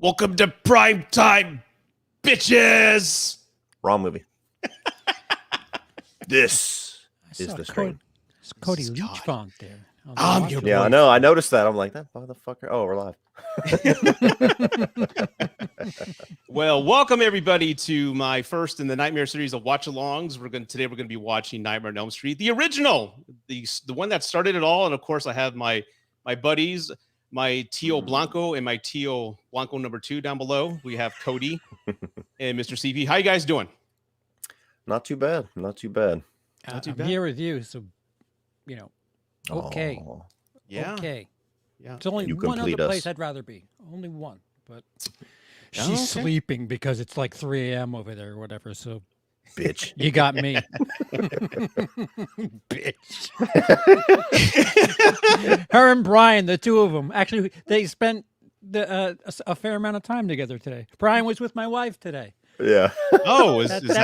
Welcome to prime time, bitches. Wrong movie. This is the screen. It's Cody Leach font there. Yeah, I know. I noticed that. I'm like, that motherfucker. Oh, we're live. Well, welcome everybody to my first in the Nightmare series of watch-alongs. Today we're going to be watching Nightmare on Elm Street, the original, the one that started it all. And of course, I have my buddies, my Tio Blanco and my Tio Blanco number 2 down below. We have Cody and Mr. CP. How you guys doing? Not too bad. Not too bad. I'm here with you, so okay. Oh. Yeah. Okay. Yeah. It's only one other place I'd rather be. Only one, but she's sleeping because it's like 3 a.m. over there or whatever. So, Bitch. you got me. Bitch. Her and Brian, the two of them, actually, they spent a fair amount of time together today. Brian was with my wife today. Yeah. Oh, is that good?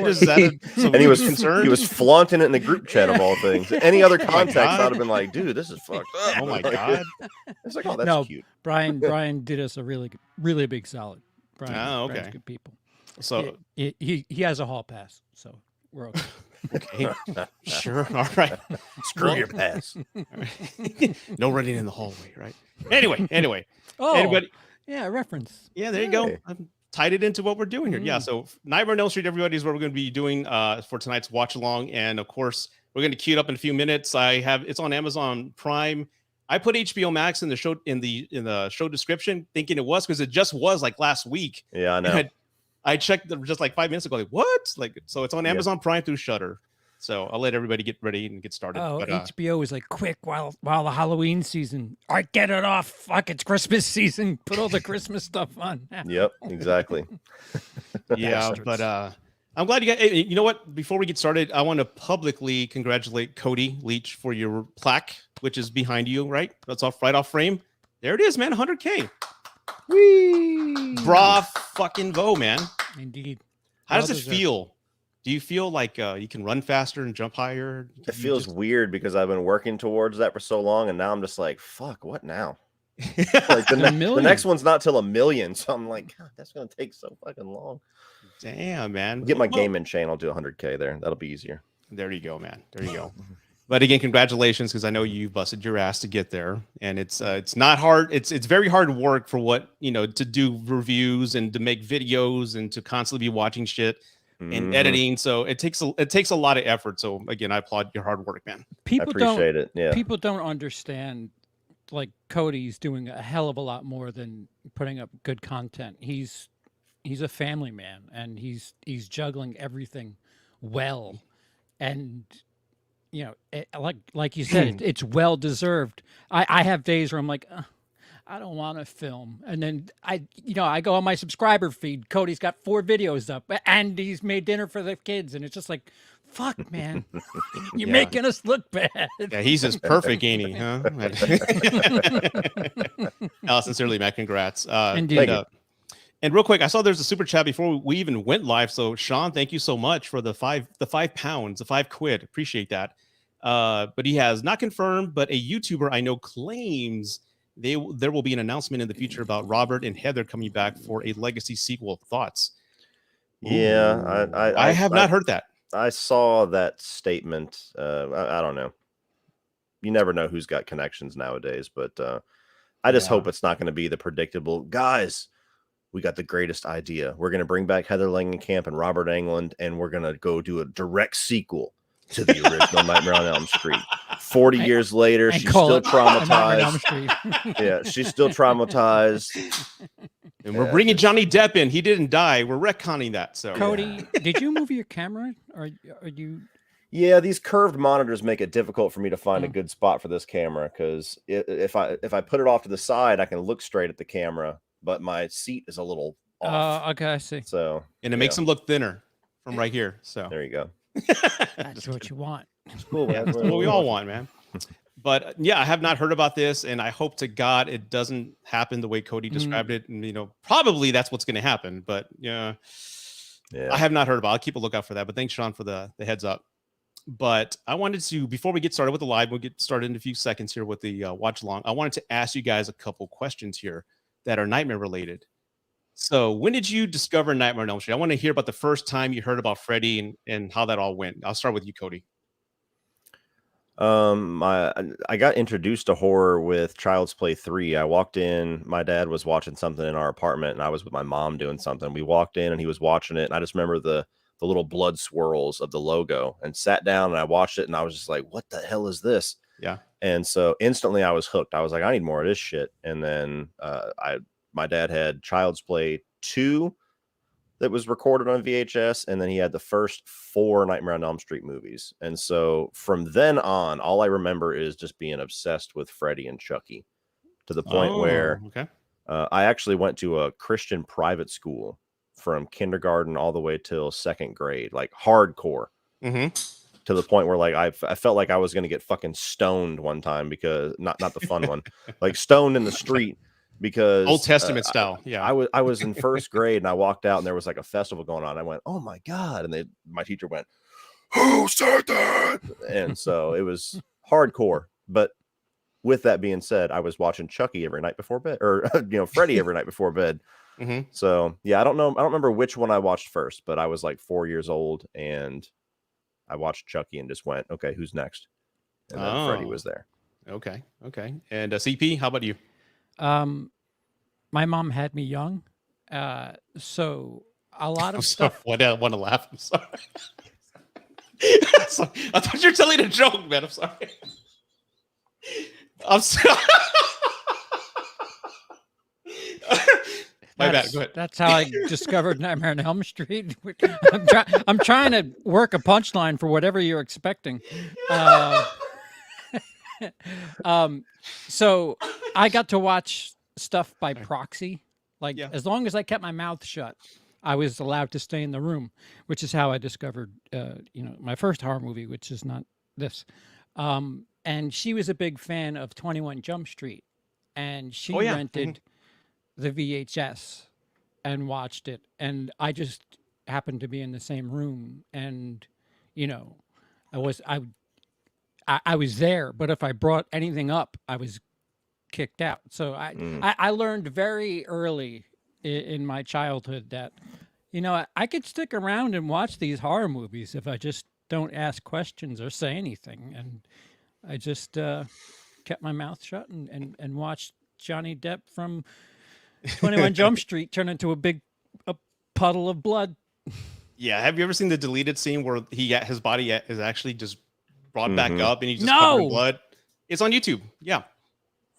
Is that and he was flaunting it in the group chat of all things. Any other context, I'd have been like, dude, this is fucked up. Oh my god. It's like, oh, that's cute. Brian did us a really big solid. Brian's good people. So he has a hall pass, so we're okay. Okay. Sure. All right. Screw your pass. No running in the hallway, right? Anyway. Oh, anybody? Yeah, reference. Yeah, there you go. I've tied it into what we're doing here. Yeah, so Nightmare on Elm Street, everybody, is what we're going to be doing for tonight's watch along, and of course, we're going to queue it up in a few minutes. It's on Amazon Prime. I put HBO Max in the show in the show description, thinking it was because it just was like last week. Yeah, I know. I checked just like 5 minutes ago. Like what? So it's on Amazon Prime through Shudder. So I'll let everybody get ready and get started. Oh, but, HBO is like quick while the Halloween season. All right, get it off. Fuck, it's Christmas season. Put all the Christmas stuff on. Yep, exactly. Yeah, but I'm glad you got. You know what? Before we get started, I want to publicly congratulate Cody Leach for your plaque, which is behind you. Right, that's right off frame. There it is, man. 100K. Whee! Bra fucking vo, man. Indeed. How does it feel? Do you feel like you can run faster and jump higher? It feels weird because I've been working towards that for so long, and now I'm just like, fuck, what now? Like the next one's not till 1 million, so I'm like, God, that's gonna take so fucking long. Damn, man. Get my gaming channel to 100K there. That'll be easier. There you go, man. There you go. But again, congratulations, because I know you busted your ass to get there, and it's not hard. It's very hard work for what to do reviews and to make videos and to constantly be watching shit and editing. So it takes a lot of effort. So again, I applaud your hard work, man. I appreciate it. Yeah. People don't understand. Like Cody's doing a hell of a lot more than putting up good content. He's a family man, and he's juggling everything well, and. Like you said, it's well deserved. I have days where I'm like, I don't want to film, and then I go on my subscriber feed. Cody's got 4 videos up, and he's made dinner for the kids, and it's just like, fuck, man, you're making us look bad. Yeah, he's just perfect, ain't he? Huh? No, sincerely, Matt, congrats. Indeed. And real quick, I saw there's a super chat before we even went live. So Sean, thank you so much for the £5. Appreciate that. But he has not confirmed, but a YouTuber I know claims there will be an announcement in the future about Robert and Heather coming back for a legacy sequel. Thoughts? Yeah, I have not heard that. I saw that statement. I don't know. You never know who's got connections nowadays, but I just hope it's not going to be the predictable guys. We got the greatest idea. We're going to bring back Heather Langenkamp and Robert Englund, and we're going to go do a direct sequel to the original Nightmare on Elm Street. 40 years later, she's still traumatized. Yeah, she's still traumatized. And we're bringing Johnny Depp in. He didn't die. We're retconning that. So, Cody, did you move your camera? Or are you? Yeah, these curved monitors make it difficult for me to find a good spot for this camera, because if I put it off to the side, I can look straight at the camera. But my seat is a little off. Okay, I see. So, and it makes them look thinner from right here. So there you go. That's what you want. It's cool, man. That's what we all want, man. But yeah, I have not heard about this, and I hope to God it doesn't happen the way Cody described it. And probably that's what's going to happen. But I have not heard about it. I'll keep a lookout for that. But thanks, Sean, for the heads up. But I wanted to, before we get started with the live, we'll get started in a few seconds here with the watch along. I wanted to ask you guys a couple questions here that are nightmare related. So when did you discover Nightmare on Elm Street? I want to hear about the first time you heard about Freddy and how that all went. I'll start with you, Cody. I got introduced to horror with Child's Play 3. I walked in, my dad was watching something in our apartment, and I was with my mom doing something. We walked in and he was watching it, and I just remember the little blood swirls of the logo, and sat down and I watched it, and I was just like, what the hell is this? Yeah. And so instantly I was hooked. I was like, I need more of this shit. And then my dad had Child's Play 2 that was recorded on VHS, and then he had the first 4 Nightmare on Elm Street movies. And so from then on, all I remember is just being obsessed with Freddy and Chucky, to the point where I actually went to a Christian private school from kindergarten all the way till 2nd grade, like hardcore. To the point where like I felt like I was going to get fucking stoned one time, because not the fun one, like stoned in the street, because Old Testament style. Yeah. I was in 1st grade, and I walked out and there was like a festival going on. I went, oh my God. And my teacher went, who said that? And so it was hardcore. But with that being said, I was watching Chucky every night before bed, or Freddy every night before bed. So yeah, I don't remember which one I watched first, but I was like 4 years old, and I watched Chucky and just went, okay, who's next? And then Freddy was there. Okay. And CP, how about you? My mom had me young, so a lot of stuff. I want to laugh. I'm sorry. I thought you were telling a joke, man. I'm sorry. I'm sorry. My bad. Go ahead. That's how I discovered Nightmare on Elm Street. I'm trying to work a punchline for whatever you're expecting. So I got to watch stuff by proxy. Like as long as I kept my mouth shut, I was allowed to stay in the room, which is how I discovered, my first horror movie, which is not this. And she was a big fan of 21 Jump Street, and she rented the VHS and watched it. And I just happened to be in the same room, and, I was there, but if I brought anything up, I was kicked out. So I learned very early in my childhood that, I could stick around and watch these horror movies if I just don't ask questions or say anything. And I just kept my mouth shut and watched Johnny Depp from 21 Jump Street turn into a puddle of blood. Yeah. Have you ever seen the deleted scene where his body is actually just brought back up and he's just covered in blood? It's on YouTube. Yeah.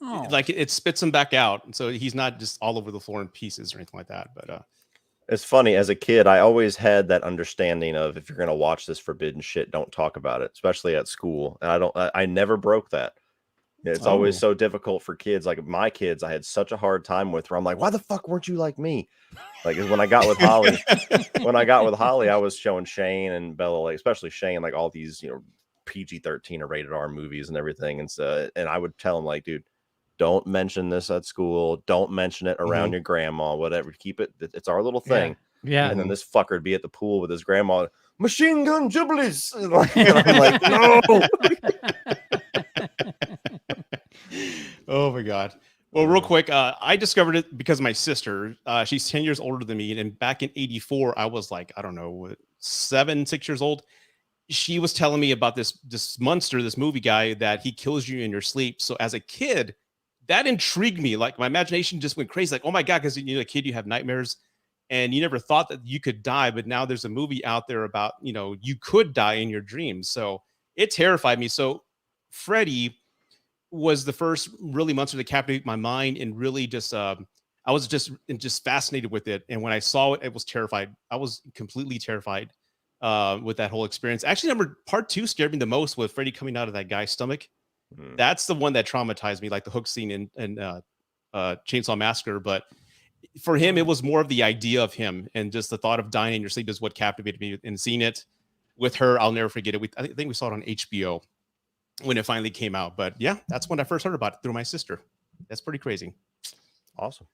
Oh. Like it spits him back out. So he's not just all over the floor in pieces or anything like that. But it's funny, as a kid, I always had that understanding of, if you're going to watch this forbidden shit, don't talk about it, especially at school. And I never broke that. It's always so difficult for kids. Like my kids, I had such a hard time with, where I'm like, why the fuck weren't you like me? Like when I got with Holly, I was showing Shane and Bella, like, especially Shane, like all these, PG-13 or rated R movies and everything. And so, and I would tell him, like, dude, don't mention this at school. Don't mention it around your grandma, whatever. Keep it. It's our little thing. Yeah. And then this fucker would be at the pool with his grandma. Machine gun gibblies. And I'm like, no. Oh my God. Well, real quick, I discovered it because of my sister. She's 10 years older than me. And back in 84, I was like, I don't know, 6 years old. She was telling me about this monster, this movie guy, that he kills you in your sleep. So as a kid, that intrigued me. Like my imagination just went crazy. Like, oh my God, because a kid, you have nightmares and you never thought that you could die. But now there's a movie out there about, you could die in your dreams. So it terrified me. So Freddy was the first really monster to captivate my mind, and really just I was just fascinated with it. And when I saw it, I was terrified. I was completely terrified with that whole experience. Actually, part 2 scared me the most, with Freddy coming out of that guy's stomach. That's the one that traumatized me, like the hook scene in Chainsaw Massacre. But for him, it was more of the idea of him, and just the thought of dying in your sleep is what captivated me. And seeing it with her, I'll never forget it. I think we saw it on HBO when it finally came out. But yeah, that's when I first heard about it, through my sister. That's pretty crazy. Awesome.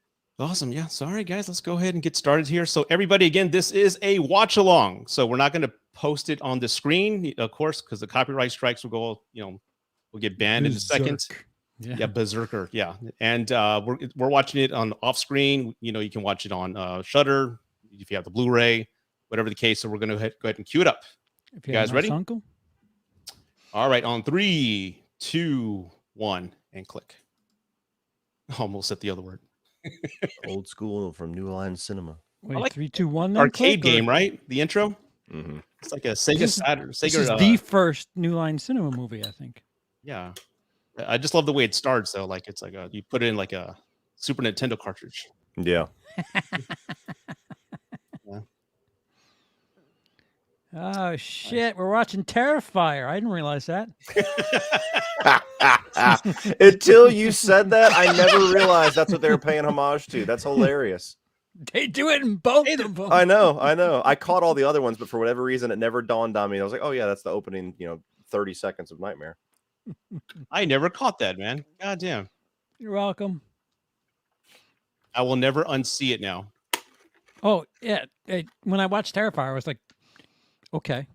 Yeah. Sorry, guys. Let's go ahead and get started here. So everybody, again, this is a watch along. So we're not going to post it on the screen, of course, because the copyright strikes will go, we'll get banned in a second. Yeah, Berserker. Yeah, and we're watching it on off screen. You know, you can watch it on Shudder if you have the Blu-ray, whatever the case. So we're gonna go ahead and cue it up. If You guys ready? Uncle? All right, on 3, 2, 1, and click. Almost said the other word. Old school from New Line Cinema. Wait, like 3, 2, 1. Then Arcade click, or- game, right? The intro. Mm-hmm. It's like a Sega Saturn. This Sega. is the first New Line Cinema movie, I think. Yeah, I just love the way it starts though. Like it's like you put it in like a Super Nintendo cartridge. Yeah. Oh shit, we're watching Terrifier. I didn't realize that. Until you said that, I never realized that's what they were paying homage to. That's hilarious. They do it in both of them. I know. I caught all the other ones, but for whatever reason, it never dawned on me. I was like, oh yeah, that's the opening, 30 seconds of Nightmare. I never caught that, man. God damn. You're welcome. I will never unsee it now. Oh yeah, when I watched Terrifier, I was like, okay.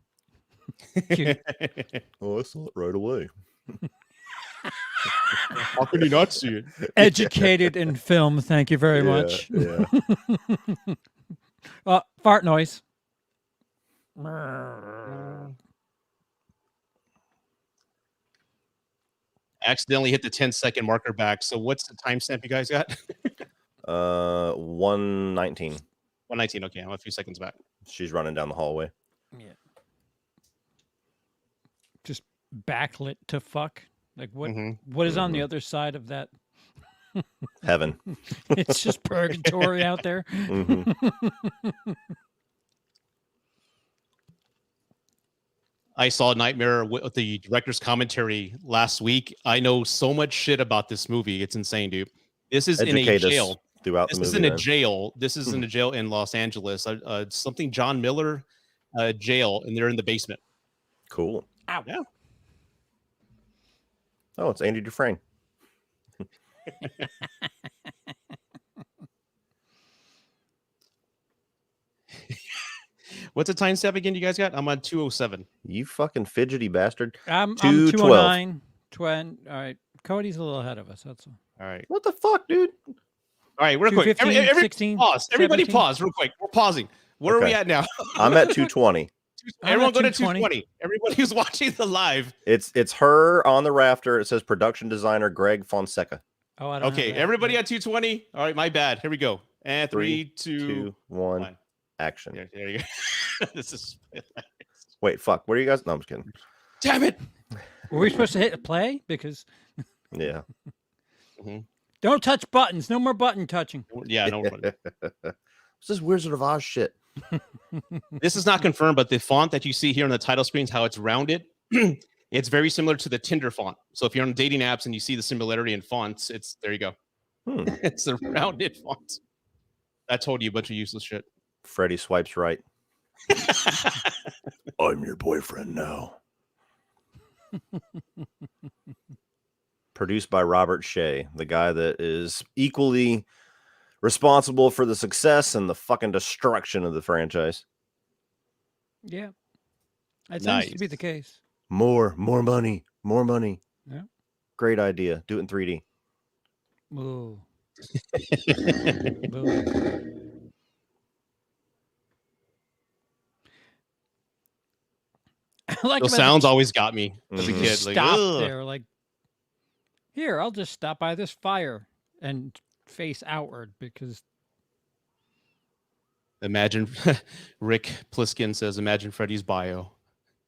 Cute. Oh, I saw it right away. How can you not see it? Educated in film, thank you very much. Yeah. Fart noise. Accidentally hit the 10-second marker back. So what's the timestamp you guys got? 1:19. 1:19. Okay, I'm a few seconds back. She's running down the hallway. Yeah. Just backlit to fuck. Like what? Mm-hmm. What is on the other side of that? Heaven. It's just purgatory out there. Mm-hmm. I saw Nightmare with the director's commentary last week. I know so much shit about this movie. It's insane, dude. This is Educate in a us jail. Throughout This the is movie. in a jail. This is in a jail in Los Angeles. Something John Miller jail, and they're in the basement. Cool. Ow. Yeah. Oh, it's Andy Dufresne. What's the timestamp again you guys got? I'm on 207. You fucking fidgety bastard. I'm 2:12. 209. All right. Cody's a little ahead of us. That's all. All right. What the fuck, dude? All right, real quick. 2:15, 16, pause. Everybody 17. pause real quick. We're pausing. Where are we Okay. at now? I'm at 2:20. Everyone go to 2:20. 220. Everybody who's watching the live. It's her on the rafter. It says production designer Greg Fonseca. Oh, I don't Okay, have that. everybody at 220. All right, my bad. Here we go. And 3, 2, 2, 1, 1. action. There you go. This is. Wait, fuck. What are you guys? No, I'm just kidding. Damn it. Were we supposed to hit play? Because Yeah. don't touch buttons. No more button touching. Yeah, no. It's this Wizard of Oz shit. This is not confirmed, but the font that you see here on the title screen is how it's rounded. It's very similar to the Tinder font. So if you're on dating apps and you see the similarity in fonts, it's there you go. It's a rounded font. I told you a bunch of useless shit. Freddy swipes right. I'm your boyfriend now. Produced by Robert Shea, the guy that is equally responsible for the success and the fucking destruction of the franchise. Yeah. That seems to be Nice. the case. More money, more money. Yeah. Great idea. Do it in 3D. Ooh. Ooh. I like Those about the sounds always got me as a Mhm. kid. Like, stop ugh. there. Like, here, I'll just stop by this fire and face outward because Imagine Rick Pliskin says, imagine Freddy's bio.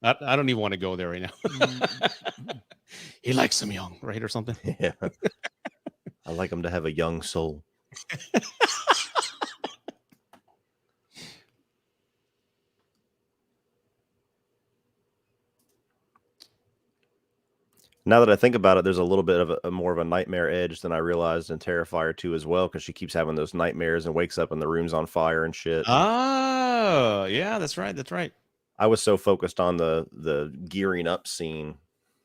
I don't even want to go there right now. He likes him young, right? Or something. Yeah. I like him to have a young soul. Now that I think about it, there's a little bit of a more of a nightmare edge than I realized in Terrifier 2 as well, because she keeps having those nightmares and wakes up and the room's on fire and shit. Oh, yeah, that's right. That's right. I was so focused on the gearing up scene.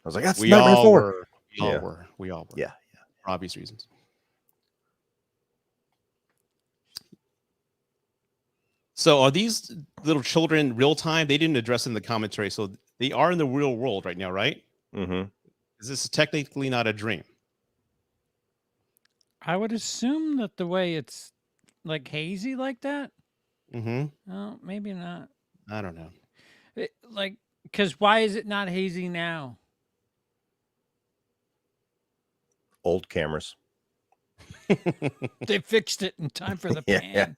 I was like, that's We Nightmare all 4. were. We all Yeah. were. We all were. Yeah. For obvious reasons. So are these little children real time? They didn't address it in the commentary. So they are in the real world right now, right? Mm-hmm. Is this technically not a dream? I would assume that the way it's like hazy like that. Mm-hmm. Oh, maybe not. I don't know. Like, because why is it not hazy now? Old cameras. They fixed it in time for the Yeah. pan.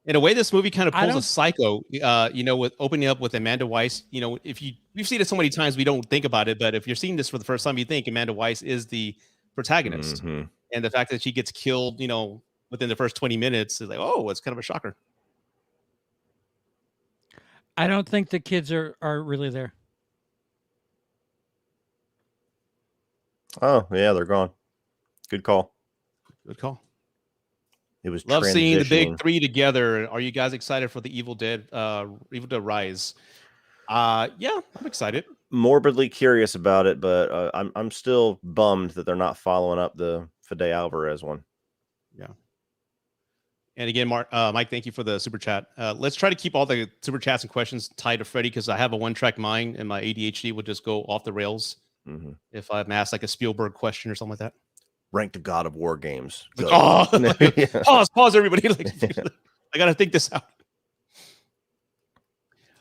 In a way, this movie kind of I pulls a don't- Psycho, with opening up with Amanda Weiss. If we've seen it so many times, we don't think about it. But if you're seeing this for the first time, you think Amanda Weiss is the protagonist. Mhm. And the fact that she gets killed, within the first 20 minutes is like, oh, it's kind of a shocker. I don't think the kids are really there. Oh, yeah, they're gone. Good call. Good call. It was Love seeing the big transitioning. three together. Are you guys excited for the Evil Dead Rise? Yeah, I'm excited. Morbidly curious about it, but I'm still bummed that they're not following up the Fede Alvarez one. Yeah. And again, Mike, thank you for the super chat. Let's try to keep all the super chats and questions tied to Freddy because I have a one-track mind and my ADHD would just go off the rails if I'm asked like a Spielberg question or something like that. Rank the God of War games. Like, Go. pause, everybody. I got to think this out.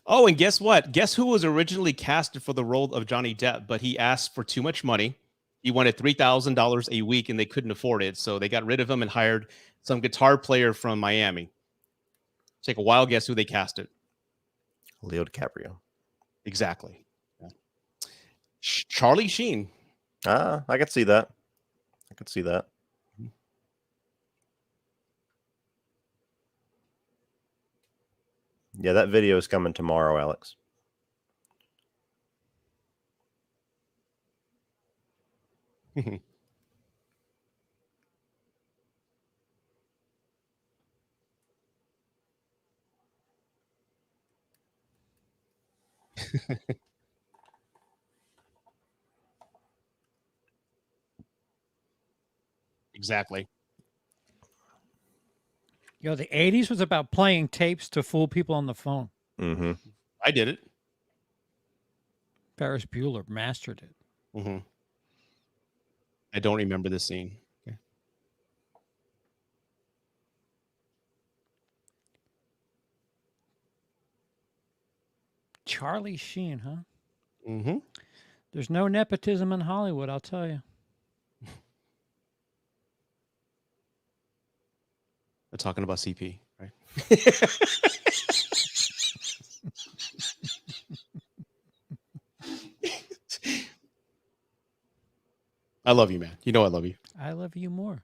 Oh, and guess what? Guess who was originally casted for the role of Johnny Depp, but he asked for too much money. He wanted $3,000 a week and they couldn't afford it. So they got rid of him and hired some guitar player from Miami. Take a wild guess who they casted. Leo DiCaprio. Exactly. Yeah. Charlie Sheen. I could see that. I could see that. Yeah, that video is coming tomorrow, Alex. Exactly. The 80s was about playing tapes to fool people on the phone. Mm-hmm. I did it. Ferris Bueller mastered it. Mm-hmm. I don't remember this scene. Okay. Charlie Sheen, huh? Mm-hmm. There's no nepotism in Hollywood, I'll tell you. We're talking about CP, right? I love you, man. You know I love you. I love you more.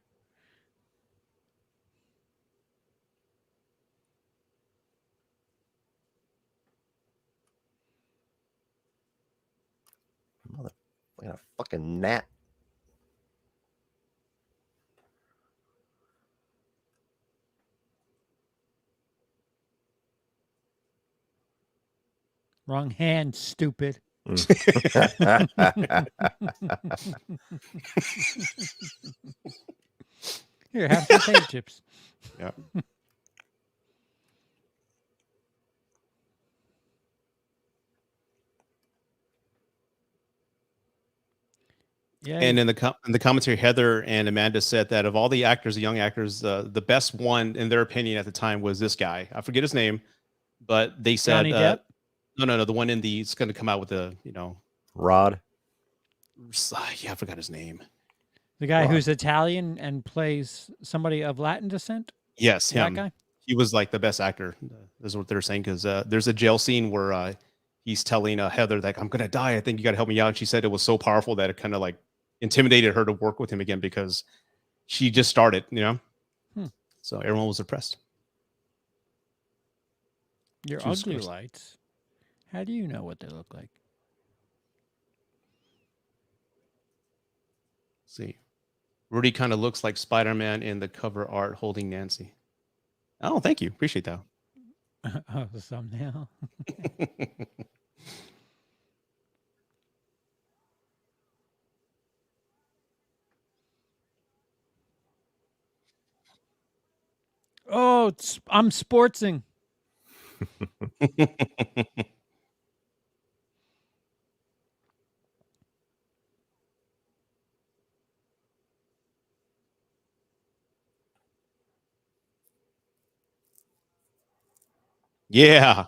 Mother, a fucking gnat. Wrong hand, stupid. Here, have some potato chips. Yeah. Yeah. And in the commentary, Heather and Amanda said that of all the actors, the young actors, the best one in their opinion at the time was this guy. I forget his name, but they said Johnny Depp? No, the one it's going to come out with Rod. Yeah, I forgot his name. The guy who's Italian and plays somebody of Latin descent? Yes, That him. guy? He was like the best actor. Is what they're saying because there's a jail scene where he's telling Heather that I'm gonna die. I think you got to help me out. And she said it was so powerful that it kind of like intimidated her to work with him again because she just started, So everyone was impressed. Your ugly lights. How do you know what they look like? Let's see. Rudy kind of looks like Spider-Man in the cover art holding Nancy. Oh, thank you. Appreciate that. Oh, the thumbnail. Oh, I'm sportsing. Yeah.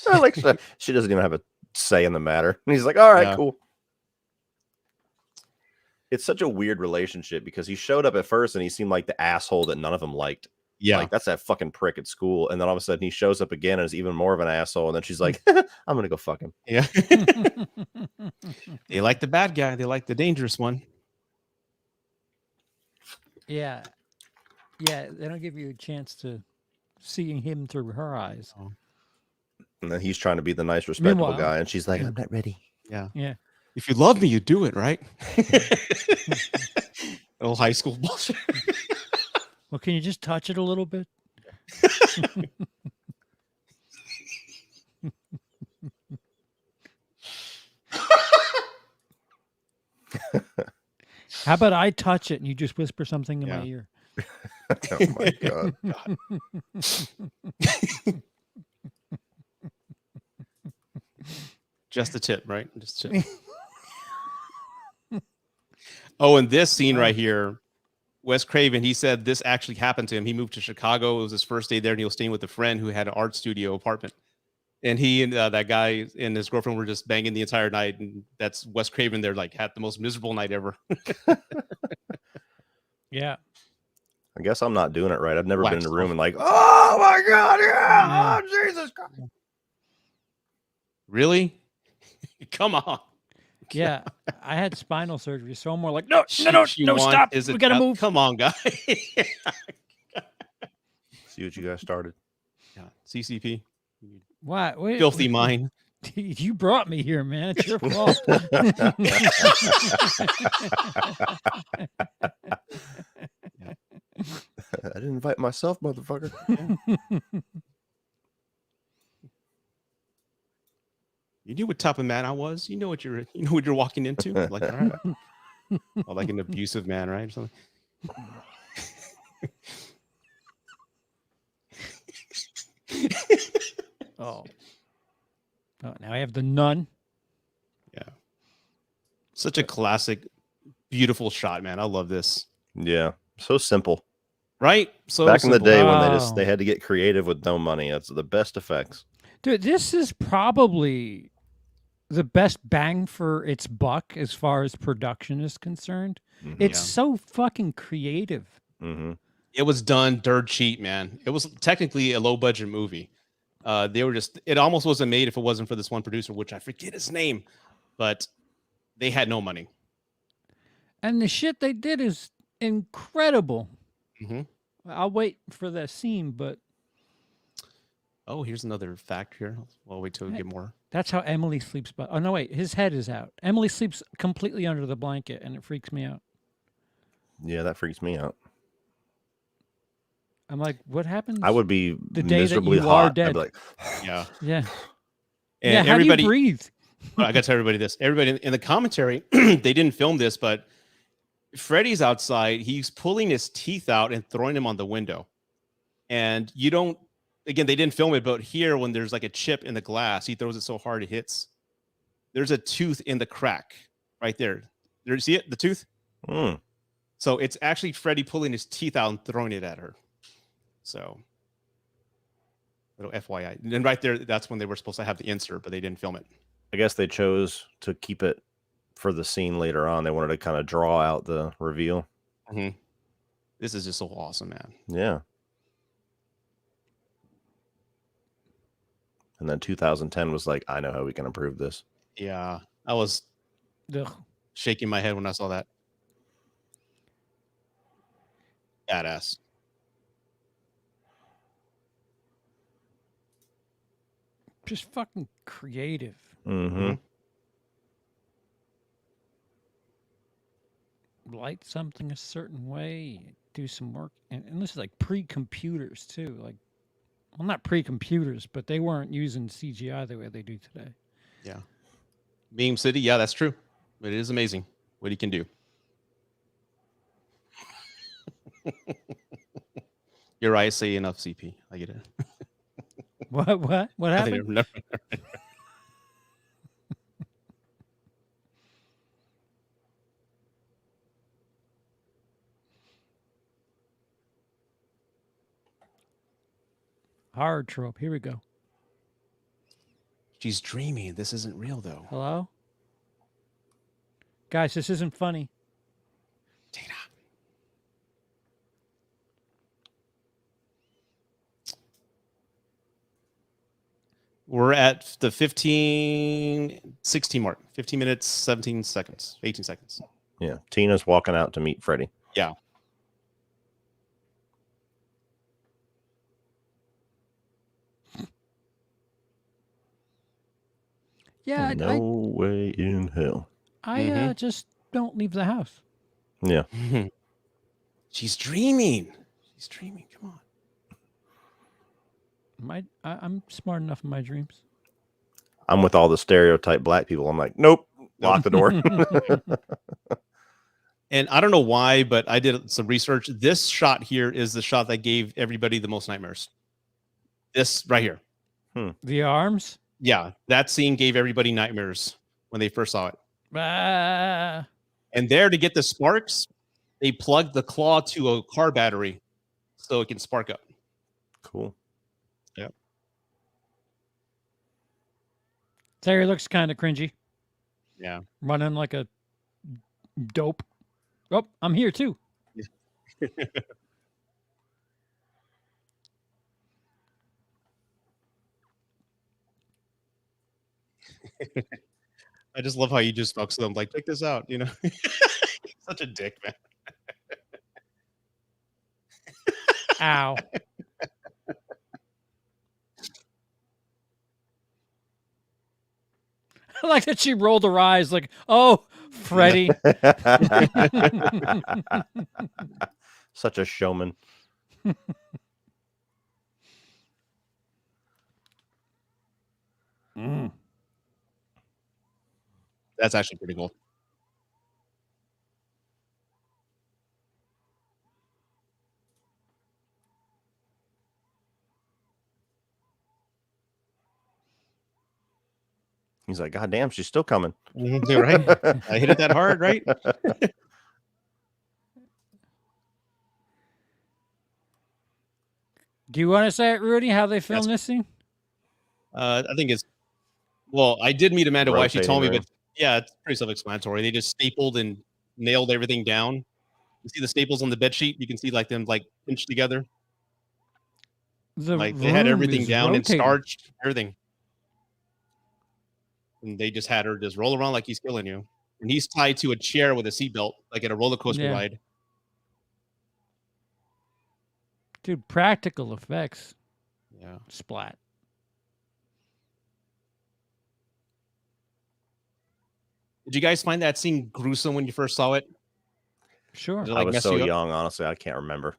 Like she doesn't even have a say in the matter. And he's like, all right, Yeah. cool. It's such a weird relationship because he showed up at first and he seemed like the asshole that none of them liked. Yeah. Like, that's that fucking prick at school. And then all of a sudden he shows up again and is even more of an asshole. And then she's like, I'm going to go fuck him. Yeah. They like the bad guy. They like the dangerous one. Yeah. Yeah. They don't give you a chance to see him through her eyes. And then he's trying to be the nice, respectable Meanwhile- guy. And she's like, I'm not ready. Yeah. Yeah. If you love me, you do it, right? Old high school bullshit. Well, can you just touch it a little bit? How about I touch it and you just whisper something in my ear? Oh my God. Just the tip, right? Just the tip. Oh, and this scene right here, Wes Craven, he said this actually happened to him. He moved to Chicago. It was his first day there, and he was staying with a friend who had an art studio apartment. And he and that guy and his girlfriend were just banging the entire night. And that's Wes Craven there, like, had the most miserable night ever. Yeah. I guess I'm not doing it right. I've never been in Waxed a room off. and like, oh my God, yeah, oh, Jesus Christ. Really? Come on. Yeah. I had spinal surgery, so I'm more like, no, She stop. want- is We it got to up? move. Come on, guy. See what you guys started. Yeah. CCP. Why? Wait, Filthy mind. You brought me here, man. It's your fault. I didn't invite myself, motherfucker. You knew what type of man I was. You know what you're walking into. Like, all right. Or like an abusive man, right? Or something. Oh. Oh, now I have the nun. Yeah. Such a classic, beautiful shot, man. I love this. Yeah. So simple. Right? So Back in the simple. day when Wow. they had to get creative with no money. That's the best effects. Dude, this is probably the best bang for its buck as far as production is concerned. Mhm. It's Yeah. so fucking creative. Mm-hmm. It was done dirt cheap, man. It was technically a low budget movie. They were just, it almost wasn't made if it wasn't for this one producer, which I forget his name, but they had no money. And the shit they did is incredible. Mm-hmm. I'll wait for that scene, but Oh, here's another fact here. I'll wait till we get more. that's how Emily sleeps. But oh no, wait, his head is out. Emily sleeps completely under the blanket, and it freaks me out. Yeah, that freaks me out. I'm like, what happens? I would be The day that miserably you are hot. I'd dead. be like, Yeah. Yeah. And Yeah. How everybody, do you breathe? I got to tell everybody this. Everybody in the commentary, they didn't film this, but Freddy's outside. He's pulling his teeth out and throwing them on the window. And you don't, again, they didn't film it, but here, when there's like a chip in the glass, he throws it so hard it hits. There's a tooth in the crack right there. There, you see it? The tooth? hmm. So it's actually Freddy pulling his teeth out and throwing it at her. So, little FYI. And then right there, that's when they were supposed to have the insert, but they didn't film it. I guess they chose to keep it for the scene later on. They wanted to kind of draw out the reveal. Mm-hmm. This is just so awesome, man. Yeah. And then 2010 was like, I know how we can improve this. Yeah, I was Ugh. shaking my head when I saw that. Badass. Just fucking creative. Mm-hmm. Light something a certain way, do some work, and this is like pre-computers too. Like, well, not pre-computers, but they weren't using CGI the way they do today. Yeah. Beam City, yeah, that's true. It is amazing what he can do. Your eyes say enough CP. I get it. What I think happened? never- Horror trope. Here we go. She's dreaming. This isn't real, though. Hello? Guys, this isn't funny. Dana. We're at the 16 mark. 15 minutes, 17 seconds, 18 seconds. Yeah, Tina's walking out to meet Freddy. Yeah. Yeah, No way in hell. I just don't leave the house. Yeah. She's dreaming. She's dreaming. Come on. I'm smart enough in my dreams. I'm with all the stereotype black people. I'm like, nope, lock the door. And I don't know why, but I did some research. This shot here is the shot that gave everybody the most nightmares. This right here. The arms? Yeah, that scene gave everybody nightmares when they first saw it. Ah. And there, to get the sparks, they plugged the claw to a car battery so it can spark up. Cool. Yeah. Terry looks kind of cringy. Yeah. Running like a dope. Oh, I'm here too. I just love how you just fucks them. Like, check this out, you know? Such a dick, man. Ow. I like that she rolled her eyes like, oh, Freddy. Such a showman. That's actually pretty cool. He's like, God damn, she's still coming. Right? I hit it that hard, right? Do you want to say it, Rudy, how they filmed Yes. this scene? I think it's, well, I did meet Amanda why she told me, Rotating but yeah, it's pretty self-explanatory. They just stapled and nailed everything down. You see the staples on the bed sheet? You can see like them like pinched together. The Like they had room everything is down and rotating. starched, everything. And they just had her just roll around like he's killing you. And he's tied to a chair with a seatbelt, like at a roller coaster Yeah. ride. Dude, practical effects. Yeah. Splat. Did you guys find that scene gruesome when you first saw it? Sure. Did it, I like, was mess so you up? young, honestly, I can't remember.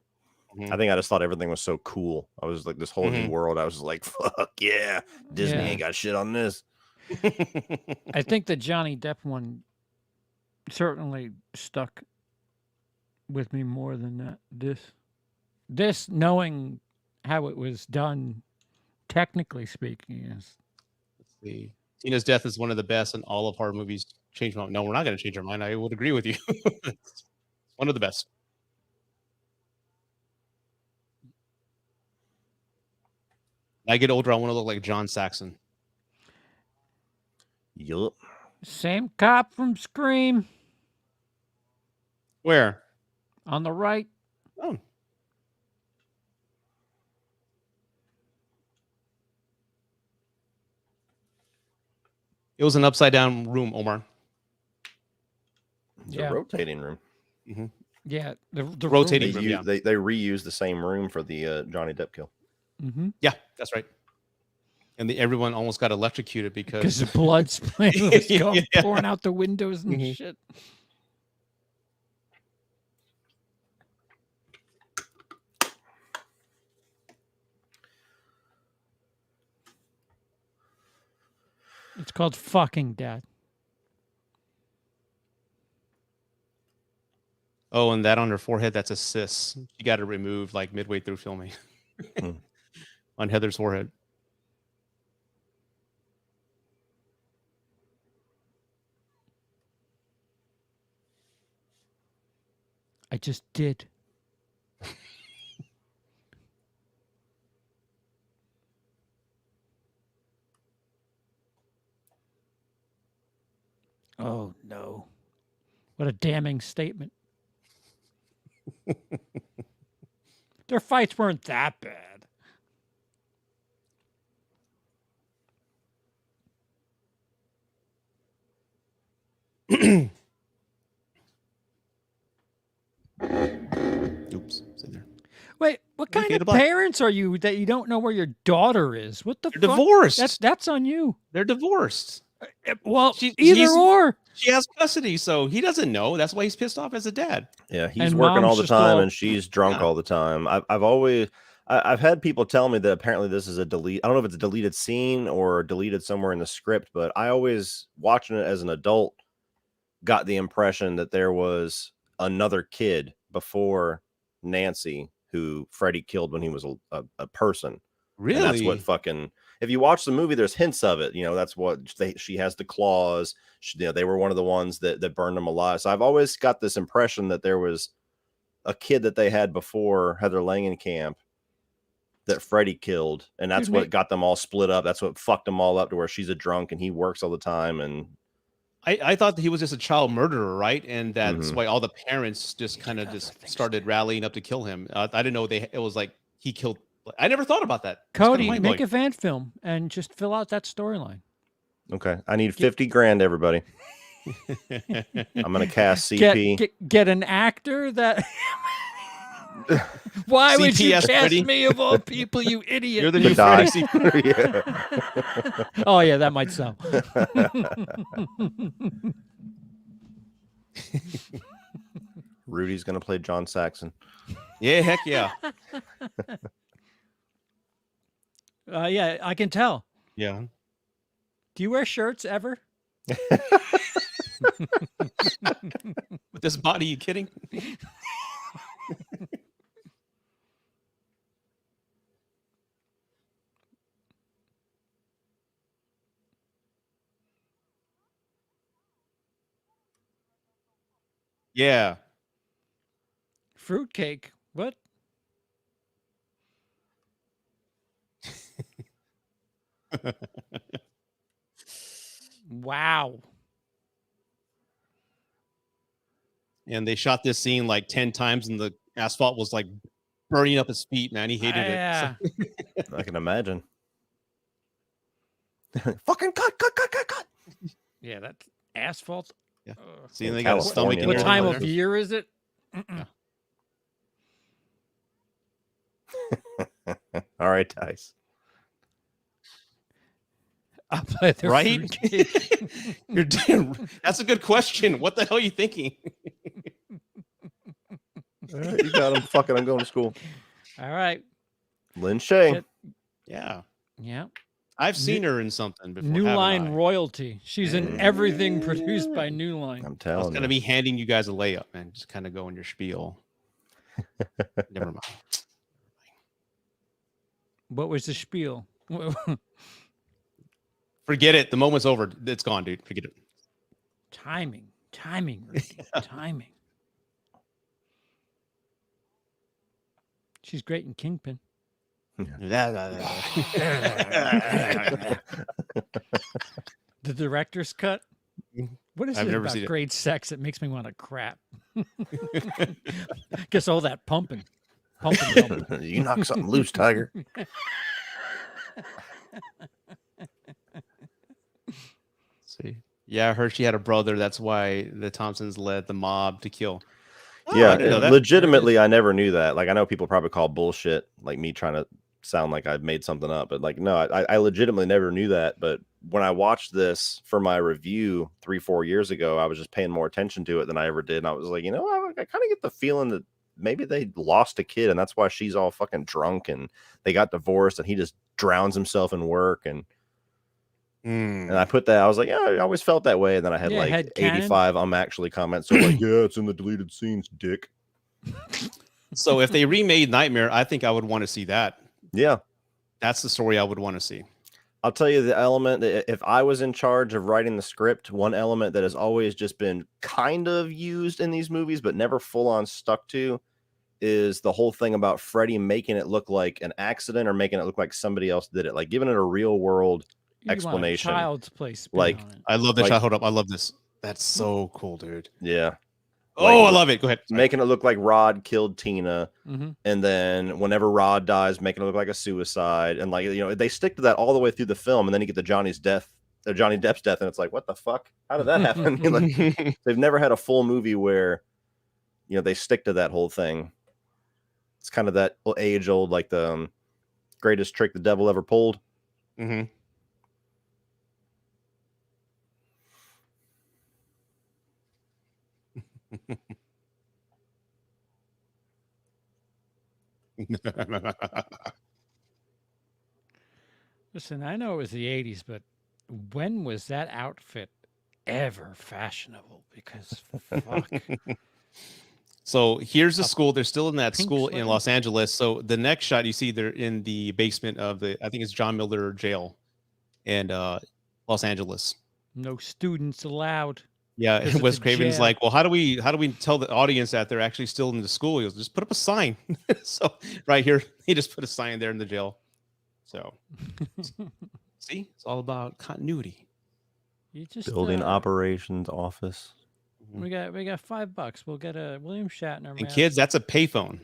Mhm. I think I just thought everything was so cool. I was like, this whole new Mhm. world. I was like, fuck yeah, Disney Yeah. ain't got shit on this. I think the Johnny Depp one certainly stuck with me more than that. This knowing how it was done, technically speaking, is Let's see. Tina's death is one of the best in all of horror movies. Change my mind. No, we're not going to change our mind. I would agree with you. It's one of the best. When I get older, I want to look like John Saxon. Yup. same cop from Scream Where? on the right. Oh. It was an upside down room, Omar. It's Yeah. a rotating room. Yeah, the Rotating They, room, yeah. they reused the same room for the Johnny Depp kill. Mm-hmm. Yeah, that's right. And everyone almost got electrocuted Because because the blood was going, Yeah. pouring out the windows and Mhm. shit. It's called fucking Dad. Oh, and that on her forehead, that's a cyst. She got it removed like midway through filming on Heather's forehead. I just did. Oh, no. What a damning statement. Their fights weren't that bad. Oops. Sit there. Wait, what kind Okay, of parents are you that you don't know where your daughter is? What the They're fuck? divorced. That's on you. They're divorced. Well, either or. She has custody, so he doesn't know. That's why he's pissed off as a dad. Yeah, he's And working mom's all the just time, all- and she's drunk all the time. I've had people tell me that apparently this is a delete. I don't know if it's a deleted scene or deleted somewhere in the script, but I always, watching it as an adult, got the impression that there was another kid before Nancy who Freddy killed when he was a person. Really? And that's what fucking, if you watch the movie, there's hints of it. You know, that's what she has the claws. They were one of the ones that burned them alive. So I've always got this impression that there was a kid that they had before Heather Langenkamp that Freddy killed. And that's what got them all split up. That's what fucked them all up to where she's a drunk and he works all the time. And I thought that he was just a child murderer, right? And that's why all the parents just kind of just started rallying up to kill him. I didn't know it was like he killed. I never thought about that. Cody, make a fan film and just fill out that storyline. okay, I need 50 grand, everybody. I'm gonna cast CP. Get an actor that. Why would you cast Freddy? me of all people, you idiot? You're the new Freddy. Yeah. Oh yeah, that might sell. Rudy's gonna play John Saxon. Yeah, heck yeah. Yeah, I can tell. Yeah. Do you wear shirts ever? With this body, you kidding? Yeah. Fruitcake. What? Wow. And they shot this scene like 10 times and the asphalt was like burning up his feet, man. He hated Yeah. it. I can imagine. Fucking cut. Yeah, that's asphalt. Yeah. Ugh. See, they got a stomach in What there. time of year is it? All right, Dice. I'll play the Right? fruitcake. You're damn, that's a good question. What the hell are you thinking? All right, you got him. Fucking, I'm going to school. All right. Lynn Shay. Get- Yeah. Yeah. I've seen her in something before. New haven't Line I? royalty. She's in everything produced by New Line. I'm I was telling going to you. be handing you guys a layup, man. Just kind of go in your spiel. Never mind. What was the spiel? Forget it. The moment's over. It's gone, dude. Forget it. Timing. Ricky. Timing. She's great in Kingpin. Yeah. The director's cut. What is I've it never about seen it. great sex that makes me want to crap? Guess all that pumping. You knock something loose, Tiger. See. Yeah, I heard she had a brother. That's why the Thompsons led the mob to kill. Oh, Yeah, I didn't know that. legitimately, I never knew that. Like, I know people probably call bullshit, like me trying to sound like I've made something up, but like, no, I legitimately never knew that. But when I watched this for my review 3-4 years ago, I was just paying more attention to it than I ever did. And I was like, I kind of get the feeling that maybe they lost a kid and that's why she's all fucking drunk and they got divorced and he just drowns himself in work. And And I put that, I was like, yeah, I always felt that way. And then I had Yeah, like head canon. 85 actually comments. So like, yeah, it's in the deleted scenes, dick. So if they remade Nightmare, I think I would want to see that. Yeah. That's the story I would want to see. I'll tell you the element that if I was in charge of writing the script, one element that has always just been kind of used in these movies, but never full on stuck to, is the whole thing about Freddy making it look like an accident or making it look like somebody else did it, like giving it a real world explanation. You want a child's play spin Like, on it. I love the Like- shot. Hold up. I love this. That's so cool, dude. Yeah. Oh, Like, I love it. Go ahead. Sorry. Making it look like Rod killed Tina. Mm-hmm. And then whenever Rod dies, making it look like a suicide. And like, you know, they stick to that all the way through the film. And then you get the Johnny Depp's death. And it's like, what the fuck? How did that happen? Like, they've never had a full movie where, you know, they stick to that whole thing. It's kind of that age old, like the greatest trick the devil ever pulled. Mm-hmm. Listen, I know it was the 80s, but when was that outfit ever fashionable? Because fuck. So here's the school. They're still in that Pink school in sweater. Los Angeles. So the next shot you see, they're in the basement of I think it's John Miller jail in Los Angeles. No students allowed. Yeah, 'Cause it's Wes a Craven's jail. like, well, how do we tell the audience that they're actually still in the school? He goes, just put up a sign. So right here, he just put a sign there in the jail. So see, it's all about continuity. You just Building operations office. We got $5. We'll get a William Shatner. And mask. kids, that's a payphone.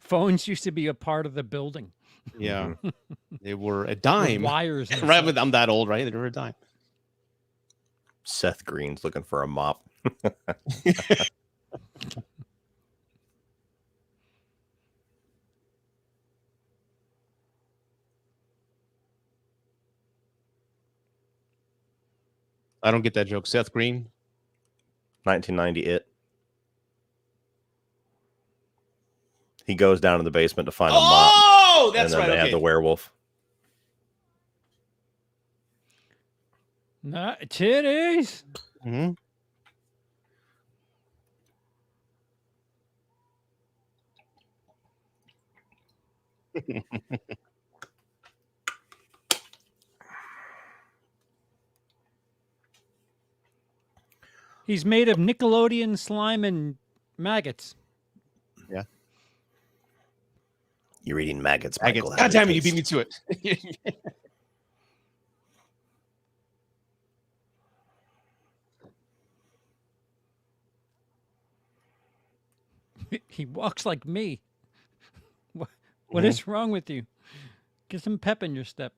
Phones used to be a part of the building. Yeah, they were a With dime. wires. And Right, such. I'm that old, right? They were a dime. Seth Green's looking for a mop. I don't get that joke. Seth Green. 1990 It. He goes down in the basement to find a mop. Oh, that's and then right. they Okay. have the werewolf. Not titties. Mhm. He's made of Nickelodeon slime and maggots. You're eating maggots, I get, Michael. God damn it, you beat me to it. He walks like me. What Mhm. is wrong with you? Get some pep in your step.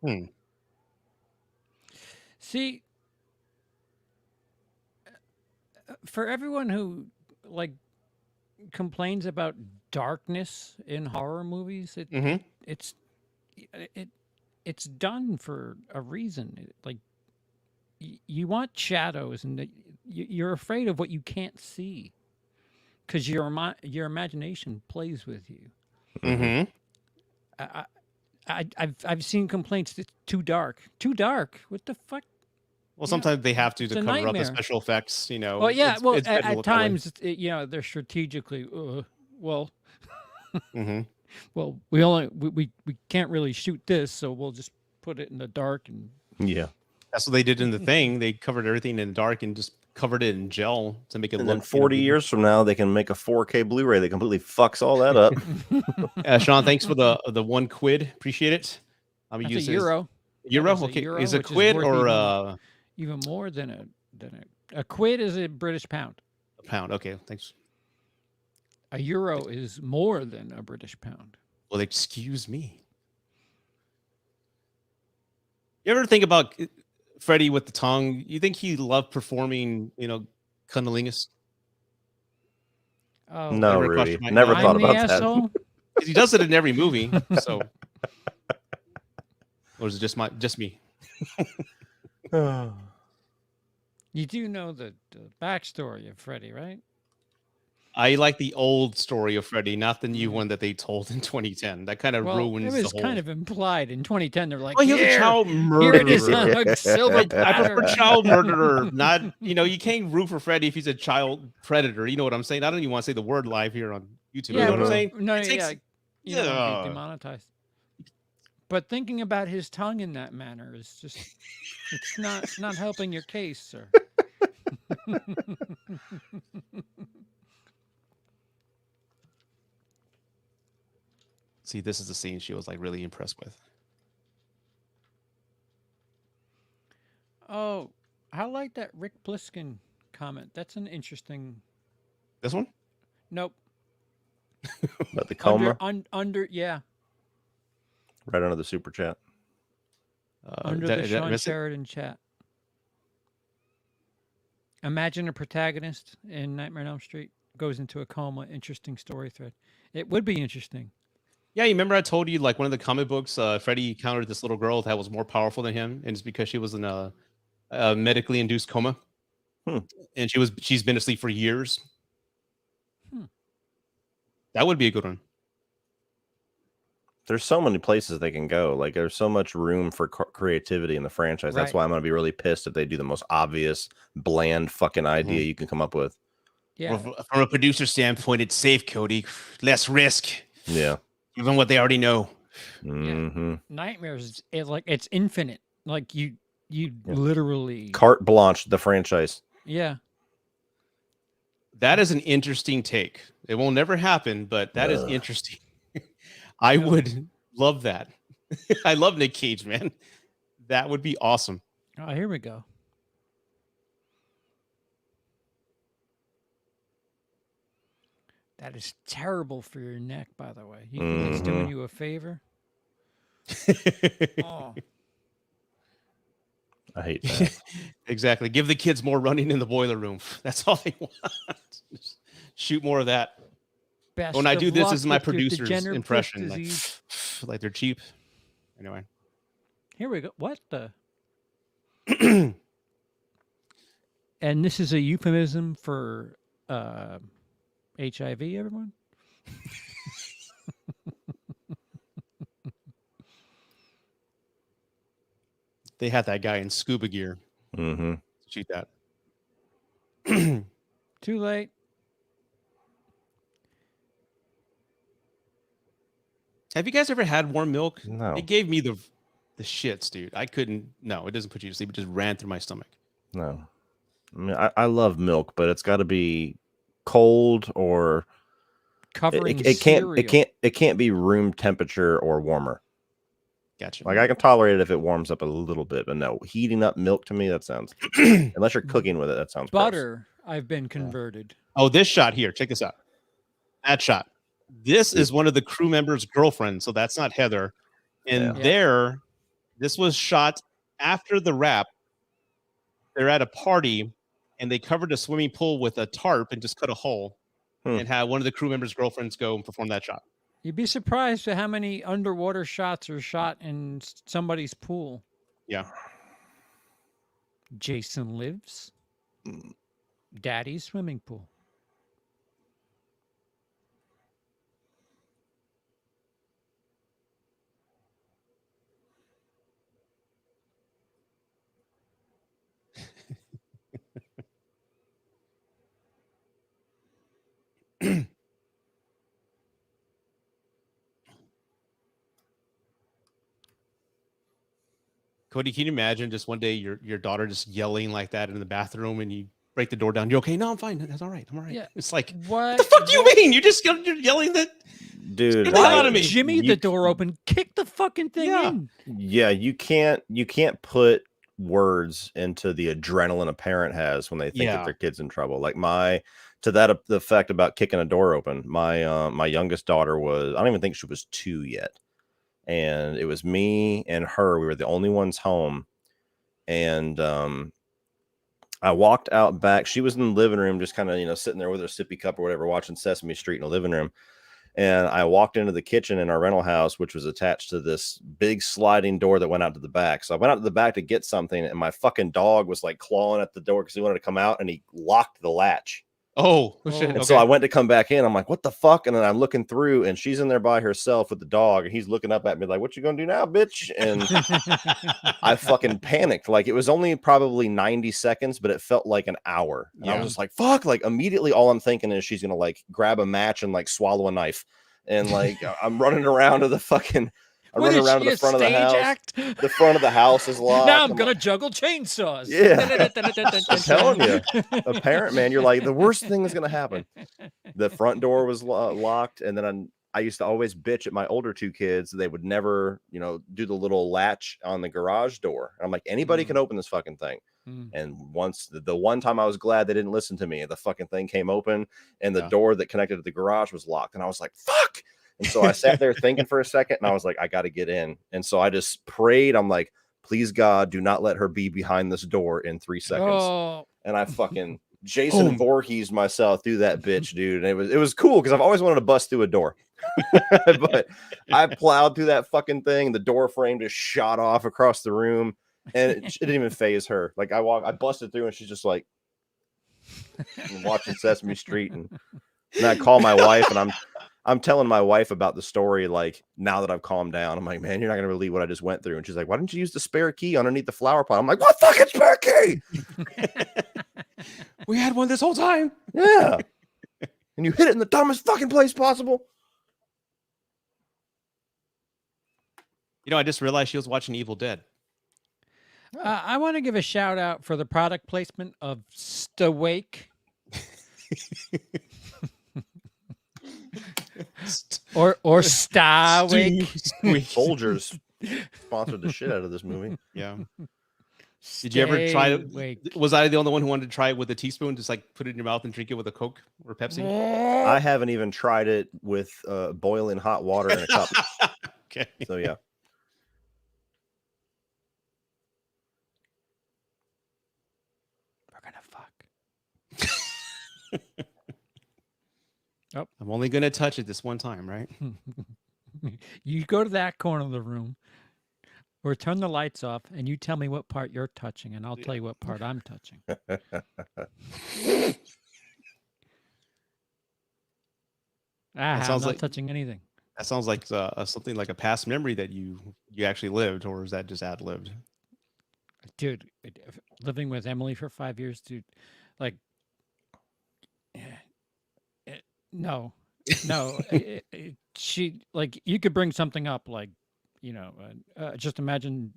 Hmm. See, for everyone who like complains about darkness in horror movies, Mhm. it's it's done for a reason. Like you want shadows, and you're afraid of what you can't see because your imagination plays with you. Mhm. I've seen complaints. It's too dark. Too dark. What the fuck? Well, sometimes they have to it's a cover up the nightmare. special effects, you know. Well, yeah. Well, it's better to at look that way. times, they're strategically. Well, Mhm. well, we can't really shoot this, so we'll just put it in the dark and. Yeah. That's what they did in the thing. They covered everything in dark and just covered it in gel to make it And look. then 40 years from now, they can make a 4K Blu-ray that completely fucks all that up. Sean, thanks for the £1. Appreciate it. I'm That's a using euro. Euro. That was a Okay, euro, is it which is quid worth or even more than a quid is a British pound. a pound? Okay, thanks. A euro is more than a British pound. Well, excuse me. You ever think about Freddy with the tongue. You think he loved performing, cunnilingus? Oh, No, Ever crossed Rudy. your mind? Never No? thought I'm the about that. asshole. 'Cause he does it in every movie. So, or is it just me? You do know the backstory of Freddy, right? I like the old story of Freddy, not the new one that they told in 2010. That kind of Well, ruins it the was whole. kind of implied in 2010. They're like, Oh, he was a "Here, child here it is murderer. on a silver I platter." prefer child murderer, not you can't root for Freddy if he's a child predator. You know what I'm saying? I don't even want to say the word live here on YouTube. Yeah, You know what I'm well, saying? no, It takes- yeah, you don't want to be Yeah. demonetized. But thinking about his tongue in that manner is just—it's not helping your case, sir. See, this is the scene she was like really impressed with. Oh, I like that Rick Bliskin comment. That's an interesting. This one? Nope. About the coma, Yeah, right under the super chat. under did I the Sean miss it? Sheridan chat. Imagine a protagonist in Nightmare on Elm Street goes into a coma. Interesting story thread. It would be interesting. Yeah, you remember I told you like one of the comic books, Freddy encountered this little girl that was more powerful than him, and it's because she was in a medically induced coma, and she's been asleep for years. That would be a good one. There's so many places they can go. Like there's so much room for creativity in the franchise. That's Right. why I'm gonna be really pissed if they do the most obvious, bland fucking idea you can come up with. Yeah. From a producer standpoint, it's safe, Cody. Less risk. Yeah. Given what they already know. Mm-hmm. Nightmares, it's infinite. Like you literally. Carte blanche the franchise. Yeah. That is an interesting take. It will never happen, but that is interesting. I would love that. I love Nick Cage, man. That would be awesome. Oh, here we go. That is terrible for your neck, by the way. You think it's doing you a favor? Oh. I hate that. Exactly. Give the kids more running in the boiler room. That's all they want. Just shoot more of that. Best When I do of this, luck this is my with your producer's degenerative impression. disease. Like they're cheap. Anyway. Here we go. What the? And this is a euphemism for HIV, everyone? They had that guy in scuba gear. Mm-hmm. Shoot that. Too late. Have you guys ever had warm milk? No. It gave me the shits, dude. I couldn't. No, it doesn't put you to sleep. It just ran through my stomach. No. I mean, I love milk, but it's got to be cold or Covering it can't be room temperature or warmer. Gotcha. Like I can tolerate it if it warms up a little bit, but no, heating up milk to me, that sounds unless you're cooking with it, that sounds gross. Butter, I've been converted. Oh, this shot here. Check this out. That shot. This is one of the crew members' girlfriends, so that's not Heather. And this was shot after the wrap. They're at a party, and they covered a swimming pool with a tarp and just cut a hole, and had one of the crew members' girlfriends go and perform that shot. You'd be surprised at how many underwater shots are shot in somebody's pool. Yeah. Jason Lives. Daddy's swimming pool. Cody, can you imagine just one day your daughter just yelling like that in the bathroom and you break the door down? You're okay? No, I'm fine. That's all right. I'm all right. Yeah. It's like, what the fuck do you mean? You're yelling that? Dude, Get the hell out of me. Jimmy the door open, kick the fucking thing in. Yeah, you can't put words into the adrenaline a parent has when they think that their kid's in trouble. Like the effect about kicking a door open. My youngest daughter was, I don't even think she was 2 yet. And it was me and her. We were the only ones home. and I walked out back. She was in the living room, just kind of, sitting there with her sippy cup or whatever, watching Sesame Street in the living room. And I walked into the kitchen in our rental house, which was attached to this big sliding door that went out to the back. So I went out to the back to get something, and my fucking dog was like clawing at the door because he wanted to come out, and he locked the latch. Oh, shit. And Okay. so I went to come back in. I'm like, what the fuck? And then I'm looking through, and she's in there by herself with the dog, and he's looking up at me like, what you gonna do now, bitch? And I fucking panicked. Like, it was only probably 90 seconds, but it felt like an hour. And I was just like, fuck. Like, immediately all I'm thinking is she's gonna like grab a match and like swallow a knife. And like I'm running around to the fucking running around to the front of the house. Act? The front of the house is locked. Now I'm gonna juggle chainsaws. Yeah. I'm telling you, a parent, man, you're like, the worst thing is gonna happen. The front door was locked, and then I used to always bitch at my older two kids. They would never, do the little latch on the garage door. I'm like, anybody can open this fucking thing. And once the one time I was glad they didn't listen to me, the fucking thing came open, and the door that connected to the garage was locked, and I was like, fuck. And so I sat there thinking for a second, and I was like, I got to get in. And so I just prayed. I'm like, please, God, do not let her be behind this door in 3 seconds. Oh. And I fucking Jason Voorhees myself through that bitch, dude. And it was cool because I've always wanted to bust through a door. But I plowed through that fucking thing. The door frame just shot off across the room, and it didn't even phase her. Like I busted through, and she's just like watching Sesame Street. And I call my wife, and I'm telling my wife about the story, like, now that I've calmed down. I'm like, man, you're not going to believe what I just went through. And she's like, why didn't you use the spare key underneath the flower pot? I'm like, what fucking spare key? We had one this whole time. Yeah. And you hit it in the dumbest fucking place possible. I just realized she was watching Evil Dead. I want to give a shout out for the product placement of Stawake. or Stawake. Folgers sponsored the shit out of this movie. Yeah. Did you ever try it? Was I the only one who wanted to try it with a teaspoon? Just like put it in your mouth and drink it with a Coke or Pepsi? I haven't even tried it with boiling hot water in a cup. Okay. So yeah. We're gonna fuck. Oh, I'm only gonna touch it this one time, right? You go to that corner of the room or turn the lights off, and you tell me what part you're touching, and I'll tell you what part I'm touching. I'm not touching anything. That sounds like something like a past memory that you actually lived, or is that just ad-libbed? Dude, living with Emily for 5 years, dude, like, no, she, like, you could bring something up, like, just imagine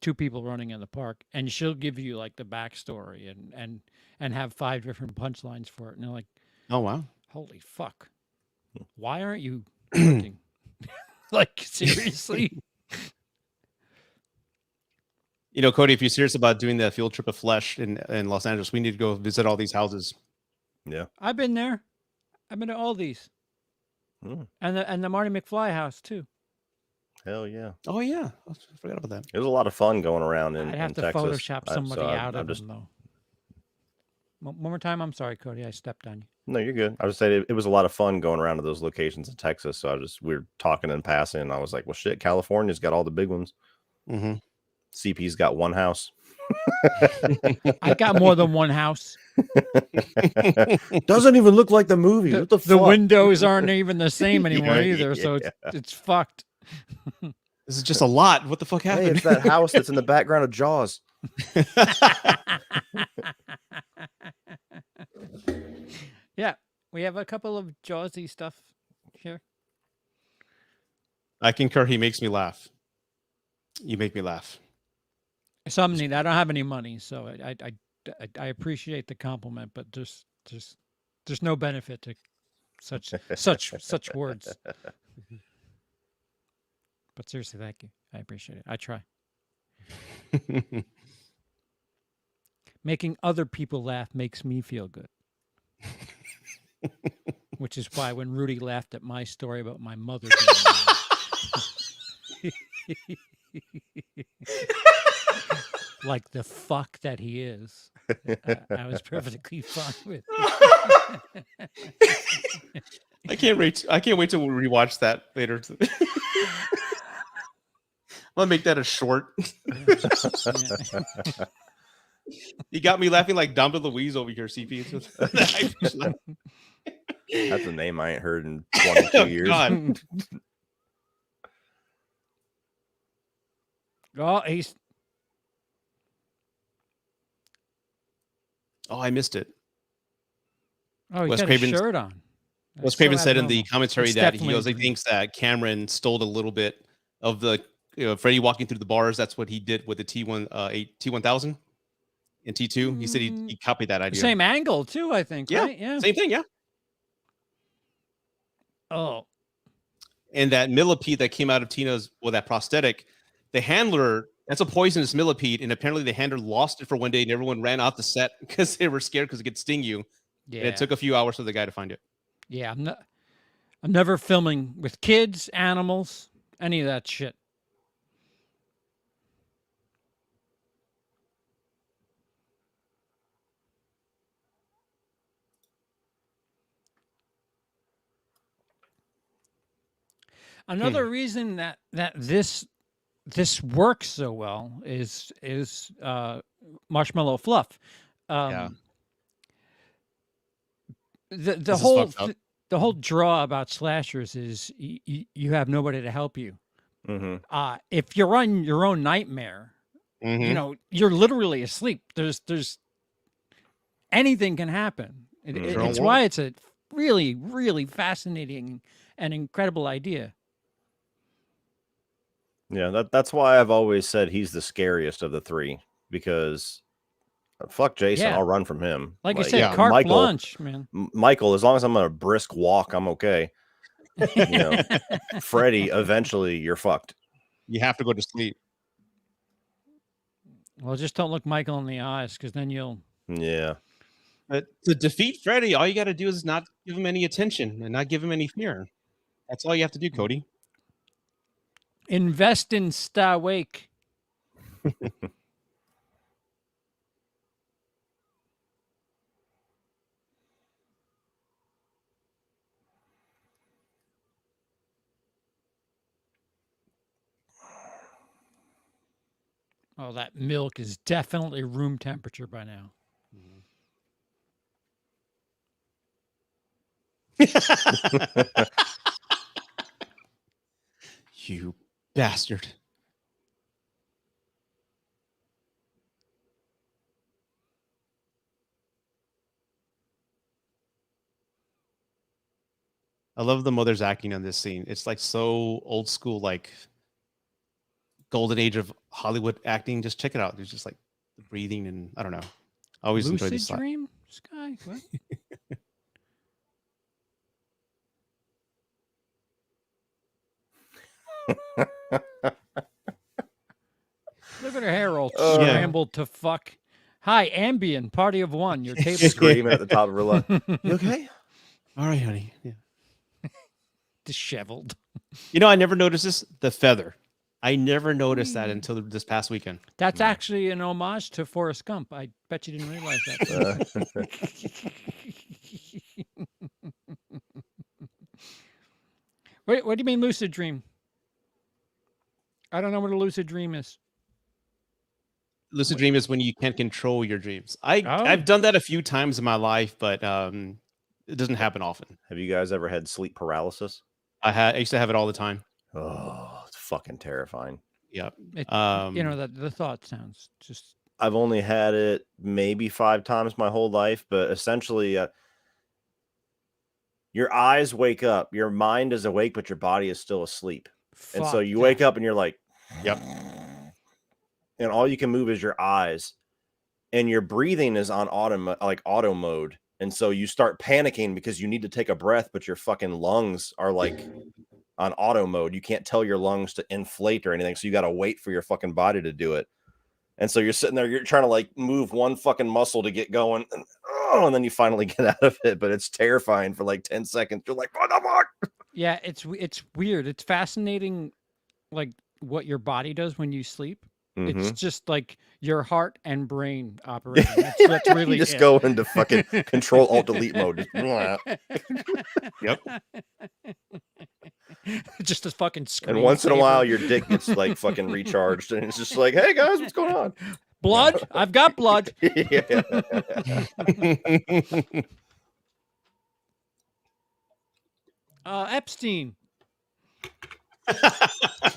two people running in the park, and she'll give you like the backstory and have 5 different punchlines for it, and they're like, oh wow, holy fuck, why aren't you working? Like, seriously. Cody, if you're serious about doing the field trip of flesh in Los Angeles, we need to go visit all these houses. Yeah, I've been there. I've been to all these. And the Marty McFly house too. Hell yeah. Oh yeah, I forgot about that. It was a lot of fun going around in I'd have to Texas. Photoshop somebody out of them though. One more time. I'm sorry, Cody. I stepped on you. No, you're good. I was saying it was a lot of fun going around to those locations in Texas. So we were talking and passing, and I was like, well, shit, California's got all the big ones. Mm-hmm. CP's got one house. I got more than one house. Doesn't even look like the movie. What the fuck? The windows aren't even the same anymore either, so it's fucked. This is just a lot. What the fuck happened? Hey, it's that house that's in the background of Jaws. Yeah, we have a couple of Jawsy stuff here. I concur. He makes me laugh. You make me laugh. Some need. I don't have any money, so I appreciate the compliment, but there's no benefit to such words. But seriously, thank you. I appreciate it. I try. Making other people laugh makes me feel good. Which is why when Rudy laughed at my story about my mother like the fuck that he is. I was perfectly fine with. I can't wait. I can't wait to rewatch that later. I'll make that a short. You got me laughing like Dom DeLuise over here, CP. That's a name I ain't heard in 22 years. God. Oh, he's. Oh, I missed it. Oh, he's Wes got Craven's- a shirt on. Wes That's Craven so said in the abnormal. commentary It's that he definitely goes, he green. thinks that Cameron stole a little bit of the Freddy walking through the bars. That's what he did with the T1000 and T2. He said he copied that idea. Same angle too, I think. Yeah, Right? Yeah. same thing. Yeah. Oh, And that millipede that came out of Tina's, well, that prosthetic, the handler, that's a poisonous millipede, and apparently the handler lost it for one day, and everyone ran off the set because they were scared because it could sting you. yeah. And it took a few hours for the guy to find it. Yeah, I'm never filming with kids, animals, any of that shit. Another reason that this works so well is marshmallow fluff. Yeah. The This is whole fucked up. the whole draw about slashers is you have nobody to help you. Mm-hmm. If you're on your own nightmare, you know, you're literally asleep. There's anything can happen. Your own It's world. why it's a really, really fascinating and incredible idea. Yeah, that's why I've always said he's the scariest of the three, because fuck Jason, Yeah. I'll run from him. Like I said, yeah, carte Michael- blanche, man. Michael, as long as I'm on a brisk walk, I'm okay. You know, Freddy, eventually you're fucked. You have to go to sleep. Well, just don't look Michael in the eyes, because then you'll. Yeah. But to defeat Freddy, all you got to do is not give him any attention and not give him any fear. That's all you have to do, Cody. Invest in Stay Awake. Oh, that milk is definitely room temperature by now. You bastard. I love the mother's acting on this scene. It's like so old school, like golden age of Hollywood acting. Just check it out. There's just like the breathing, and I don't know. I always enjoy Lucid this. dream, Sky. What? Look at her hair all scrambled to fuck. Hi, Ambien, party of one. Your table Screaming at the top of her lungs. You okay? All right, honey. Yeah. disheveled. You know, I never noticed this. The feather. I never noticed that until this past weekend. That's actually an homage to Forrest Gump. I bet you didn't realize that. What do you mean lucid dream? I don't know what a lucid dream is. Lucid dream is when you can't control your dreams. I've Oh. done that a few times in my life, but it doesn't happen often. Have you guys ever had sleep paralysis? I used to have it all the time. Oh, it's fucking terrifying. Yep. It, Um, you know, the thought sounds just I've only had it maybe 5 times my whole life, but essentially, your eyes wake up, your mind is awake, but your body is still asleep. And so fuck you that. wake up and you're like, Yep. and all you can move is your eyes, and your breathing is on auto mode. And so you start panicking because you need to take a breath, but your fucking lungs are like on auto mode. You can't tell your lungs to inflate or anything. So you got to wait for your fucking body to do it. And so you're sitting there, you're trying to like move one fucking muscle to get going. And then you finally get out of it. But it's terrifying for like 10 seconds. You're like, what the fuck? Yeah, it's weird. It's fascinating, like what your body does when you sleep. It's Mhm. just like your heart and brain operating. That's You really just it. go into fucking Control Alt Delete mode. Just, Yep. Just a fucking and once in a while, screensaver. your dick gets like fucking recharged, and it's just like, "Hey guys, what's going on?" Blood? I've got blood. Yeah. Epstein.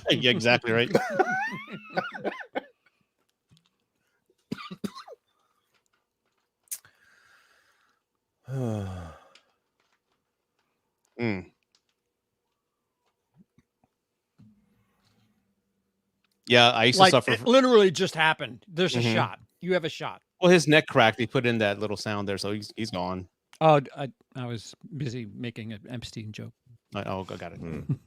Yeah, exactly right. Mm. Yeah, I used to Like suffer it from. literally just happened. There's a Mhm. shot. You have a shot. Well, his neck cracked. They put in that little sound there, so he's gone. Oh, I was busy making an Epstein joke. Oh, got it. Mm.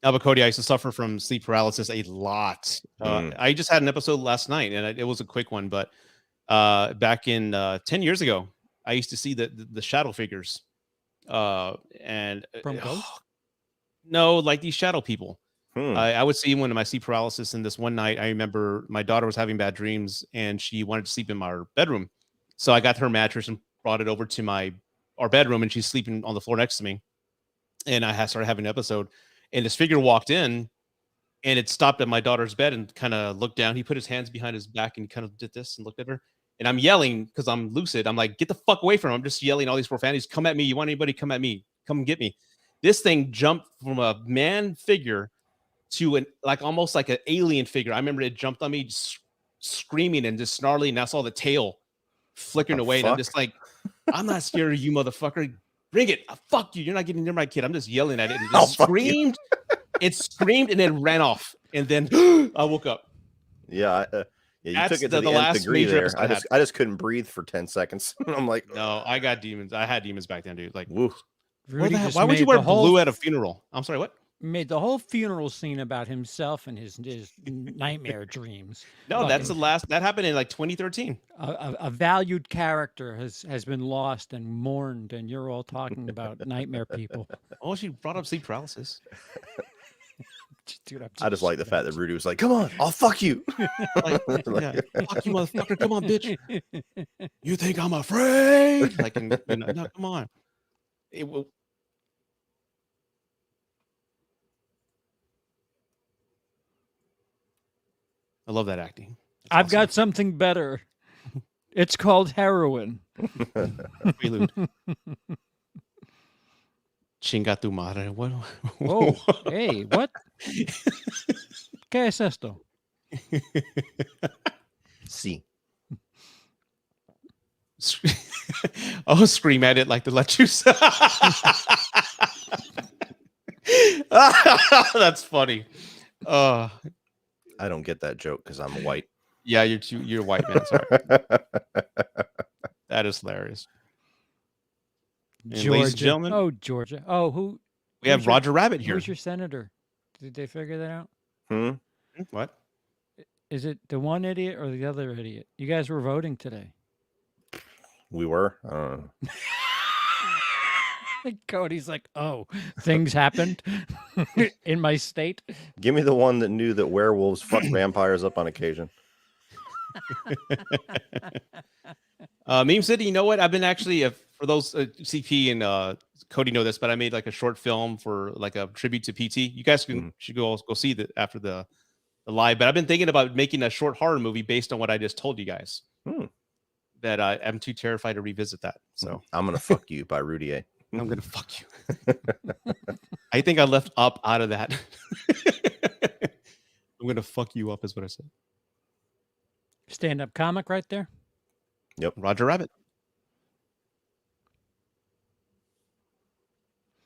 Now, but Cody, I used to suffer from sleep paralysis a lot. Mm. I just had an episode last night, and it was a quick one. But back in 10 years ago, I used to see the shadow figures, and From Ghost? no, like these shadow people. Hmm. I would see one of my sleep paralysis. And this one night, I remember my daughter was having bad dreams, and she wanted to sleep in our bedroom. So I got her mattress and brought it over to our bedroom, and she's sleeping on the floor next to me. And I started having an episode, and this figure walked in, and it stopped at my daughter's bed and kind of looked down. He put his hands behind his back and kind of did this and looked at her. And I'm yelling because I'm lucid. I'm like, get the fuck away from him. I'm just yelling all these profanities. Come at me. You want anybody? Come at me. Come get me. This thing jumped from a man figure to an like almost like an alien figure. I remember it jumped on me, screaming and just snarling. And I saw the tail flickering The away. And I'm fuck? just like, I'm not scared of you, motherfucker. Bring it. Fuck you. You're not getting near my kid. I'm just yelling at it. And it Oh, just fuck you. screamed. It screamed and then ran off. And then I woke up. Yeah, yeah. You That's took it to the nth last degree major there. episode I just couldn't breathe for 10 seconds. I'm like, No, I got demons. I had demons back then, dude. Like, woo. Rudy why just would you made wear the whole blue at a funeral? I'm sorry, what? made the whole funeral scene about himself and his nightmare dreams. No, that's the Fucking- last. That happened in like 2013. a valued character has been lost and mourned, and you're all talking about nightmare people. Oh, she brought up sleep paralysis. Dude, I just like the fact that Rudy was like, "Come on, I'll fuck you." Like, yeah, fuck you, motherfucker! Come on, bitch! You think I'm afraid? Like, no, come on. It will. I love that acting. It's I've awesome. got something better. It's called heroin. Prelude. Chinga tu madre. What? Whoa, hey, what? ¿Qué es esto? See, I'll scream at it like the lettuce. That's funny. I don't get that joke because I'm white. Yeah, you're white, man. Sorry. That is hilarious. And Georgia. ladies and gentlemen, Oh, Georgia. Oh, who? we have who's your- Roger Rabbit here. Who's your senator? Did they figure that out? Hmm? What? Is it the one idiot or the other idiot? You guys were voting today. We were. I don't know. Cody's like, oh, things happened in my state. Give me the one that knew that werewolves fuck vampires up on occasion. Meme City, you know what? I've been actually, for those CP and Cody know this, but I made like a short film for like a tribute to PT. You guys should go see that after the live. But I've been thinking about making a short horror movie based on what I just told you guys. That I'm too terrified to revisit that. So I'm gonna fuck you by Rudy A. I'm gonna fuck you. I think I left up out of that. I'm gonna fuck you up is what I said. Stand-up comic right there. Yep. Roger Rabbit.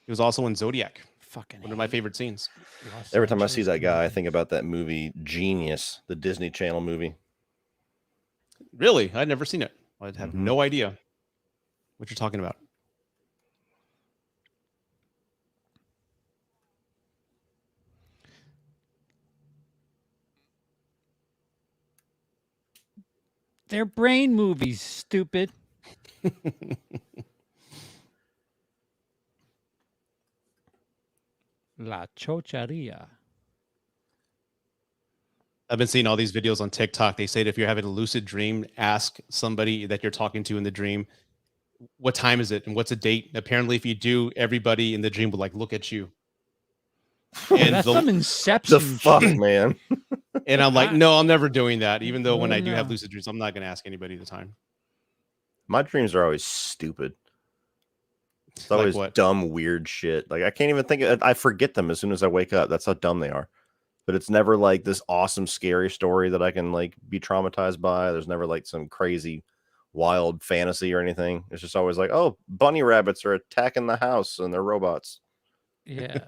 He was also in Zodiac. Fucking One of my favorite scenes. Los Every time I see Angeles that guy, I movie. think about that movie Genius, the Disney Channel movie. Really? I'd never seen it. I'd have Mhm. no idea what you're talking about. They're brain movies, stupid. La Chocharia. I've been seeing all these videos on TikTok. They say that if you're having a lucid dream, ask somebody that you're talking to in the dream, what time is it and what's the date? Apparently, if you do, everybody in the dream will like look at you. And That's some The Inception fuck, shit. man. And I'm like, no, I'm never doing that. Even though when Oh, I do have no. lucid dreams, I'm not going to ask anybody the time. My dreams are always stupid. It's Like always what? dumb, weird shit. Like I can't even think of, I forget them as soon as I wake up. That's how dumb they are. But it's never like this awesome, scary story that I can like be traumatized by. There's never like some crazy, wild fantasy or anything. It's just always like, oh, bunny rabbits are attacking the house and they're robots. Yeah.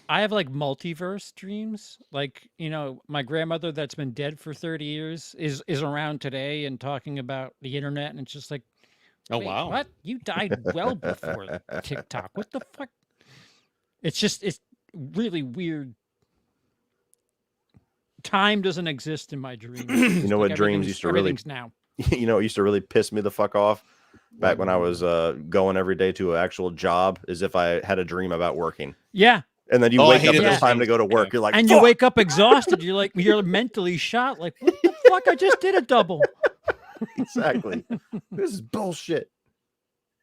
I have like multiverse dreams. Like, you know, my grandmother that's been dead for 30 years is around today and talking about the internet, and it's just like, Oh, wait, wow. what? You died well before TikTok. What the fuck? It's really weird. Time doesn't exist in my dreams. You know what dreams used to really, everything's now. you know, it used to really piss me the fuck off back when I was going every day to an actual job, is if I had a dream about working. Yeah. And then you Oh, I wake up hated and those it's time to things. go to work. Yeah. You're like, And fuck! you wake up exhausted. You're mentally shot. Like, what the fuck? I just did a double. Exactly. This is bullshit.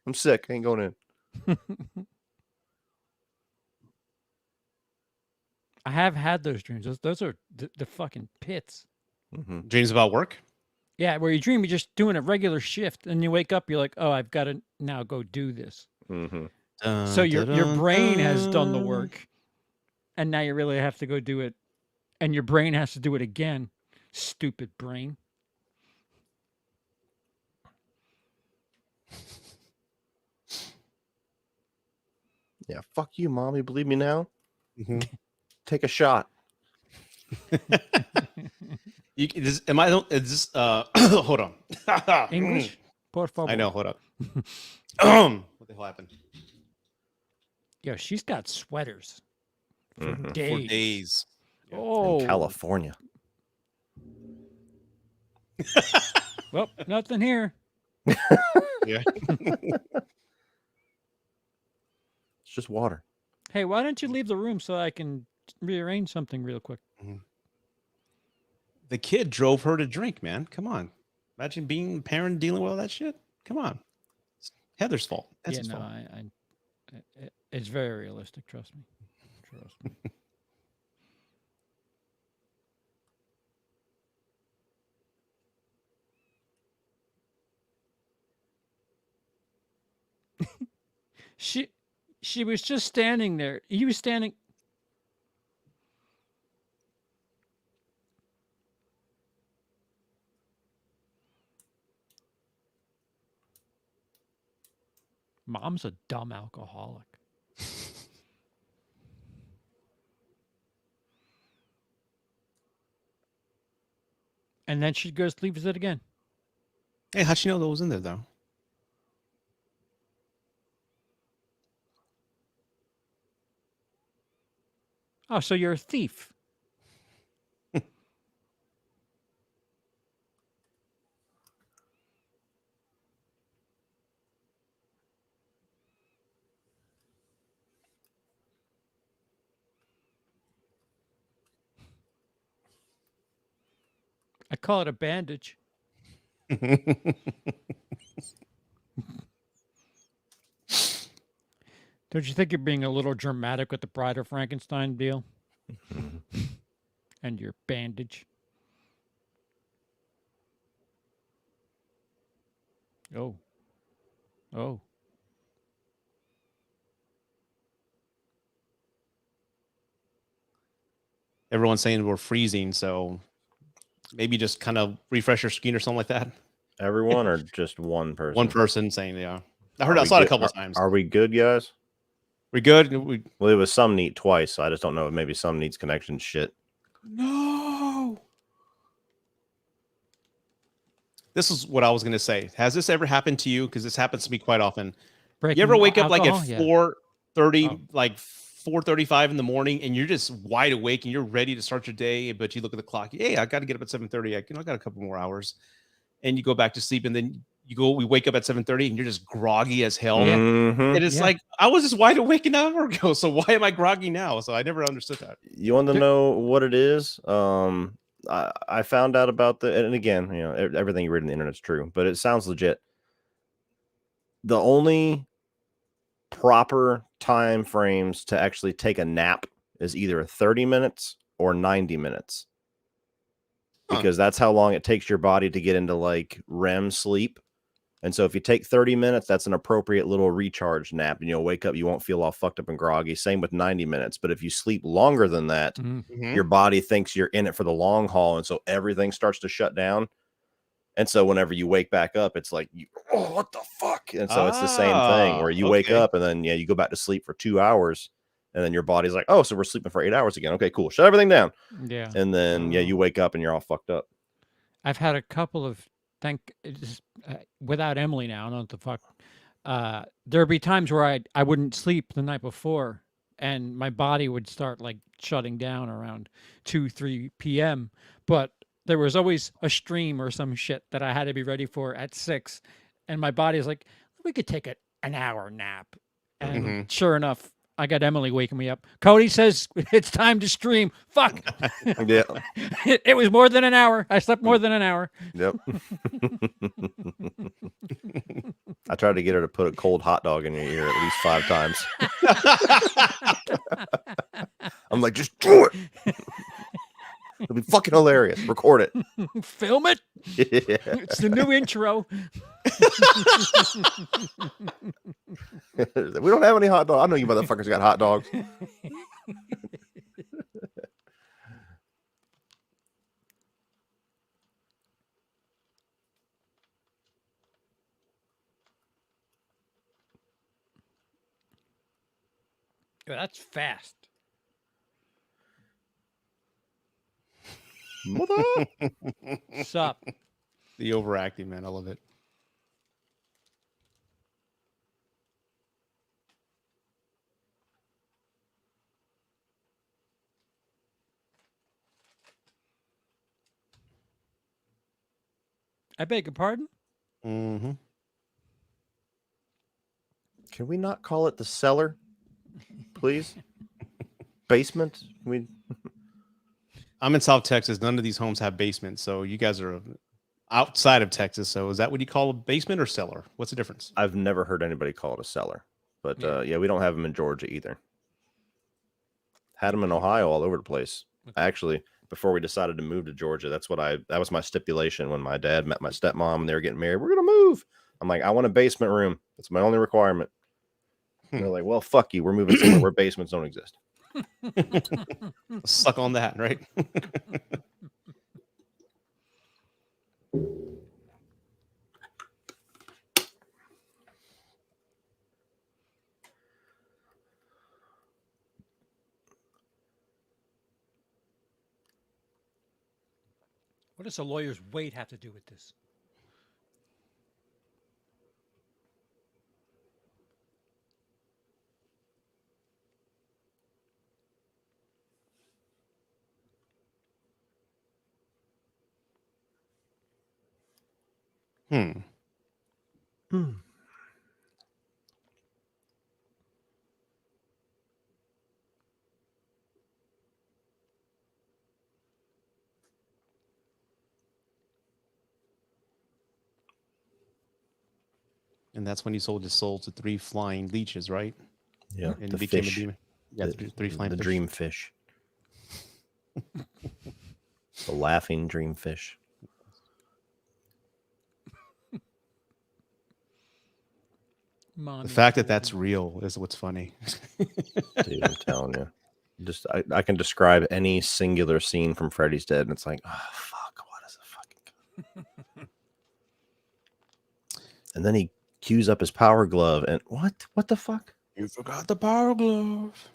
I'm sick. I ain't going in. I have had those dreams. Those are the fucking pits. Mm-hmm. Dreams about work? Yeah, where you dream you're just doing a regular shift, and you wake up, you're like, oh, I've got to now go do this. Mm-hmm. So your brain has done the work, and now you really have to go do it, and your brain has to do it again. Stupid brain. Yeah, fuck you, mom. You believe me now? Mhm. Take a shot. Am I? Is this? Hold on. English, por favor. I know. Hold up. What the hell happened? Yo, she's got sweaters for Mhm. days. For days. Oh, In California. well, nothing here. Yeah. It's just water. Hey, why don't you leave the room so I can rearrange something real quick? The kid drove her to drink, man. Come on. Imagine being a parent dealing with all that shit. Come on. It's Heather's fault. That's Yeah, his no, fault. it's very realistic. Trust me. Trust me. She was just standing there. He was standing. Mom's a dumb alcoholic. And then she goes, leaves it again. Hey, how'd she know that was in there, though? Oh, so you're a thief. I call it a bandage. Don't you think you're being a little dramatic with the Bride of Frankenstein deal? And your bandage. Oh. Oh. Everyone's saying we're freezing, so maybe just kind of refresh your screen or something like that. Everyone or just one person? One person saying, yeah. I Are heard I we saw it a good- couple of times. Are we good, guys? We good? Well, it was some neat twice. So I just don't know if maybe some needs connection shit. No. This is what I was going to say. Has this ever happened to you? Because this happens to me quite often. You ever wake up like at 4:30, like 4:35 in the morning, and you're just wide awake and you're ready to start your day, but you look at the clock. Hey, I got to get up at 7:30. I got a couple more hours, and you go back to sleep, and then we wake up at 7:30 and you're just groggy as hell. Mhm. And it's like, I was just wide awake an hour ago. So why am I groggy now? So I never understood that. You want to know what it is? I found out about and again, you know, everything you read on the internet is true, but it sounds legit. The only proper time frames to actually take a nap is either 30 minutes or 90 minutes. Because that's how long it takes your body to get into like REM sleep. And so if you take 30 minutes, that's an appropriate little recharge nap, and you'll wake up, you won't feel all fucked up and groggy. Same with 90 minutes. But if you sleep longer than that, your body thinks you're in it for the long haul. And so everything starts to shut down. And so whenever you wake back up, it's like, oh, what the fuck? And so it's the same thing where you wake up and then, you go back to sleep for 2 hours. And then your body's like, oh, so we're sleeping for 8 hours again. Okay, cool. Shut everything down. Yeah. And then, you wake up and you're all fucked up. I've had a couple of without Emily now. I don't know what the fuck. There'd be times where I wouldn't sleep the night before, and my body would start like shutting down around 2-3 p.m. But there was always a stream or some shit that I had to be ready for at 6, and my body's like, we could take an hour nap. And sure enough, I got Emily waking me up. Cody says it's time to stream. Fuck. Yeah. It was more than an hour. I slept more than an hour. Yep. I tried to get her to put a cold hot dog in your ear at least 5 times. I'm like, just do it. It'll be fucking hilarious. Record it. Film it. Yeah. It's the new intro. We don't have any hot dogs. I know you motherfuckers got hot dogs. That's fast. Mother. Sup? The overacting, man. I love it. I beg your pardon? Mm-hmm. Can we not call it the cellar, please? Basement? I'm in South Texas. None of these homes have basements. So you guys are outside of Texas. So is that what you call a basement or cellar? What's the difference? I've never heard anybody call it a cellar. But we don't have them in Georgia either. Had them in Ohio all over the place. Okay. Actually, before we decided to move to Georgia, that was my stipulation when my dad met my stepmom and they were getting married. We're going to move. I'm like, I want a basement room. That's my only requirement. And they're like, well, fuck you. We're moving somewhere where basements don't exist. Suck on that, right? What does a lawyer's weight have to do with this? Hmm. And that's when he sold his soul to 3 flying leeches, right? Yeah. And The became fish. a demon. Yeah, three flying the fish. dream fish. The laughing dream fish. The fact that that's real is what's funny. Dude, I'm telling you. Just I can describe any singular scene from Freddy's Dead, and it's like, oh fuck, what is it fucking? And then he cues up his power glove, and what the fuck? You forgot the power glove.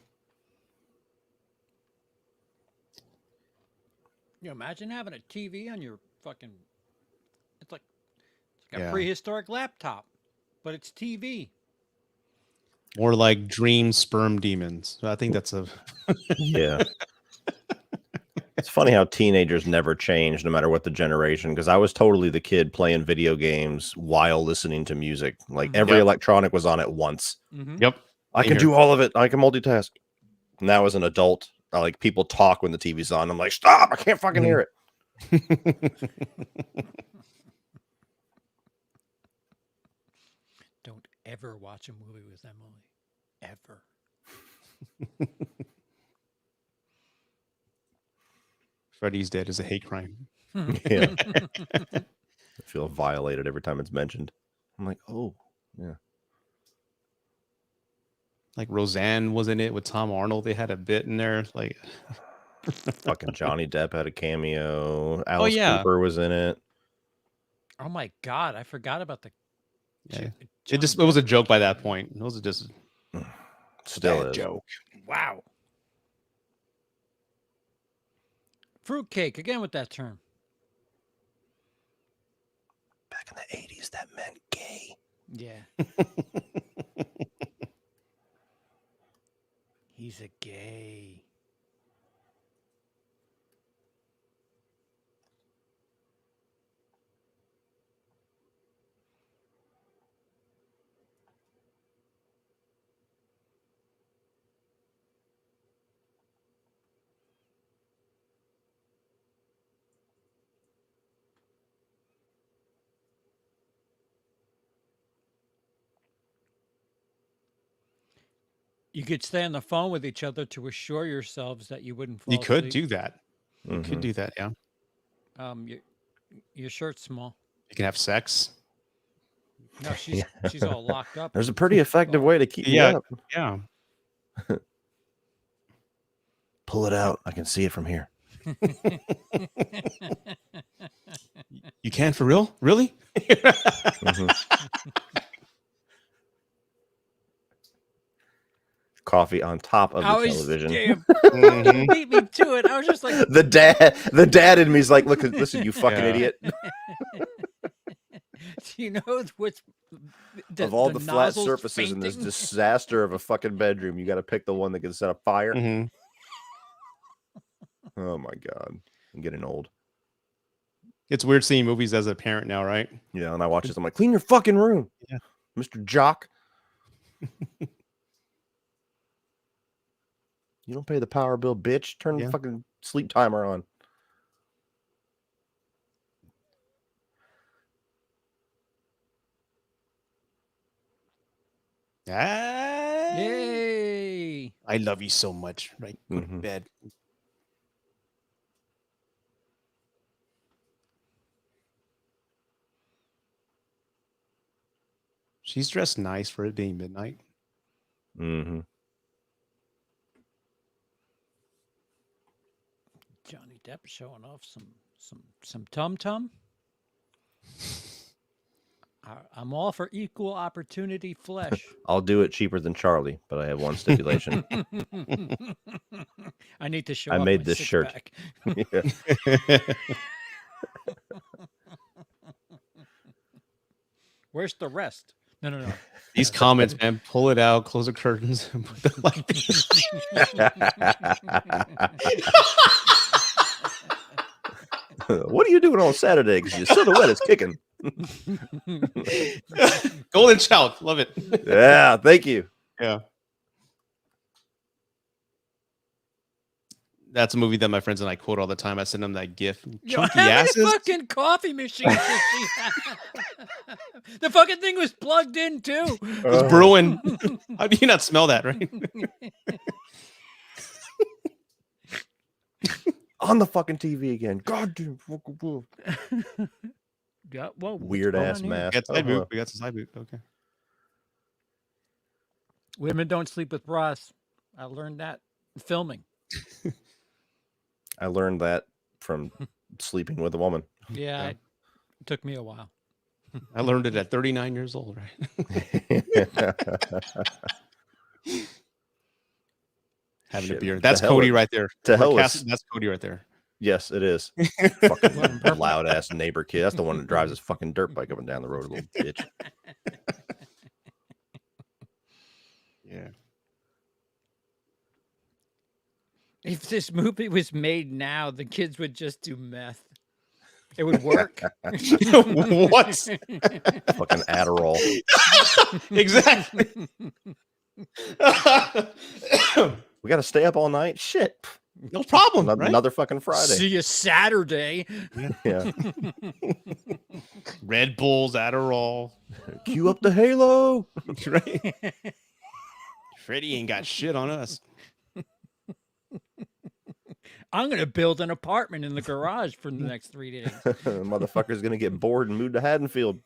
You imagine having a TV on your fucking. It's like a prehistoric laptop, but it's TV. More like dream sperm demons. So I think that's a. Yeah. It's funny how teenagers never change, no matter what the generation. Because I was totally the kid playing video games while listening to music. Like every electronic was on at once. Yep. I can do all of it. I can multitask. Now as an adult, like people talk when the TV's on. I'm like, stop! I can't fucking hear it. Don't ever watch a movie with Emily. Ever. Freddy's dead is a hate crime. Yeah. I feel violated every time it's mentioned. I'm like, oh, yeah. Like Roseanne was in it with Tom Arnold. They had a bit in there. Like Fucking Johnny Depp had a cameo. Alice yeah. Cooper was in it. Oh my God, I forgot about the. Yeah. It was a joke by that point. It was just Still a is. joke. Wow. Fruitcake, again with that term. Back in the 80s, that meant gay. Yeah. He's a gay. You could stay on the phone with each other to assure yourselves that you wouldn't fall You could asleep. do that. You could do that, yeah. Your shirt's small. You can have sex. No, she's all locked up. There's a pretty effective way to keep me up. Yeah. Pull it out. I can see it from here. You can for real? Really? Coffee on top of the television. Damn, beat me to it. I was just like the dad in me is like, listen, you fucking idiot. Do you know what's of all the flat surfaces in this disaster of a fucking bedroom, you got to pick the one that can set a fire. Oh my God, I'm getting old. It's weird seeing movies as a parent now, right? Yeah, and I watch this. I'm like, clean your fucking room, Mr. Jock. You don't pay the power bill, bitch. Turn the fucking sleep timer on. Yay! I love you so much. Right? Go to bed. She's dressed nice for it being midnight. Johnny Depp showing off some tum-tum. I'm all for equal opportunity flesh. I'll do it cheaper than Charlie, but I have one stipulation. I need to show I off made my this shirt. Where's the rest? No. These comments, man, pull it out, close the curtains, and put the light. What are you doing on Saturday? Because your silhouette is kicking. Golden Child, love it. Yeah, thank you. Yeah. That's a movie that my friends and I quote all the time. I send them that GIF. Chunky asses. Fucking coffee machine. The fucking thing was plugged in too. It's brewing. How do you not smell that, right? On the fucking TV again. God damn fucking Yeah, well, weird ass mask. We got side boot. We got some side boot. Okay. Women don't sleep with bras. I learned that filming. I learned that from sleeping with a woman. Yeah, it took me a while. I learned it at 39 years old, right? Having a beer. That's Cody right there. That's Cody right there. Yes, it is. Fucking loud ass neighbor kid. That's the one that drives his fucking dirt bike up and down the road, a little bitch. He if this movie was made now, the kids would just do meth. It would work. What? Fucking Adderall. Exactly. We got to stay up all night. Shit. No problem. Right? Another fucking Friday. See you Saturday. Yeah. Red Bulls, Adderall. Cue up the Halo. Right? Freddy ain't got shit on us. I'm going to build an apartment in the garage for the next 3 days. Motherfucker's going to get bored and move to Haddonfield.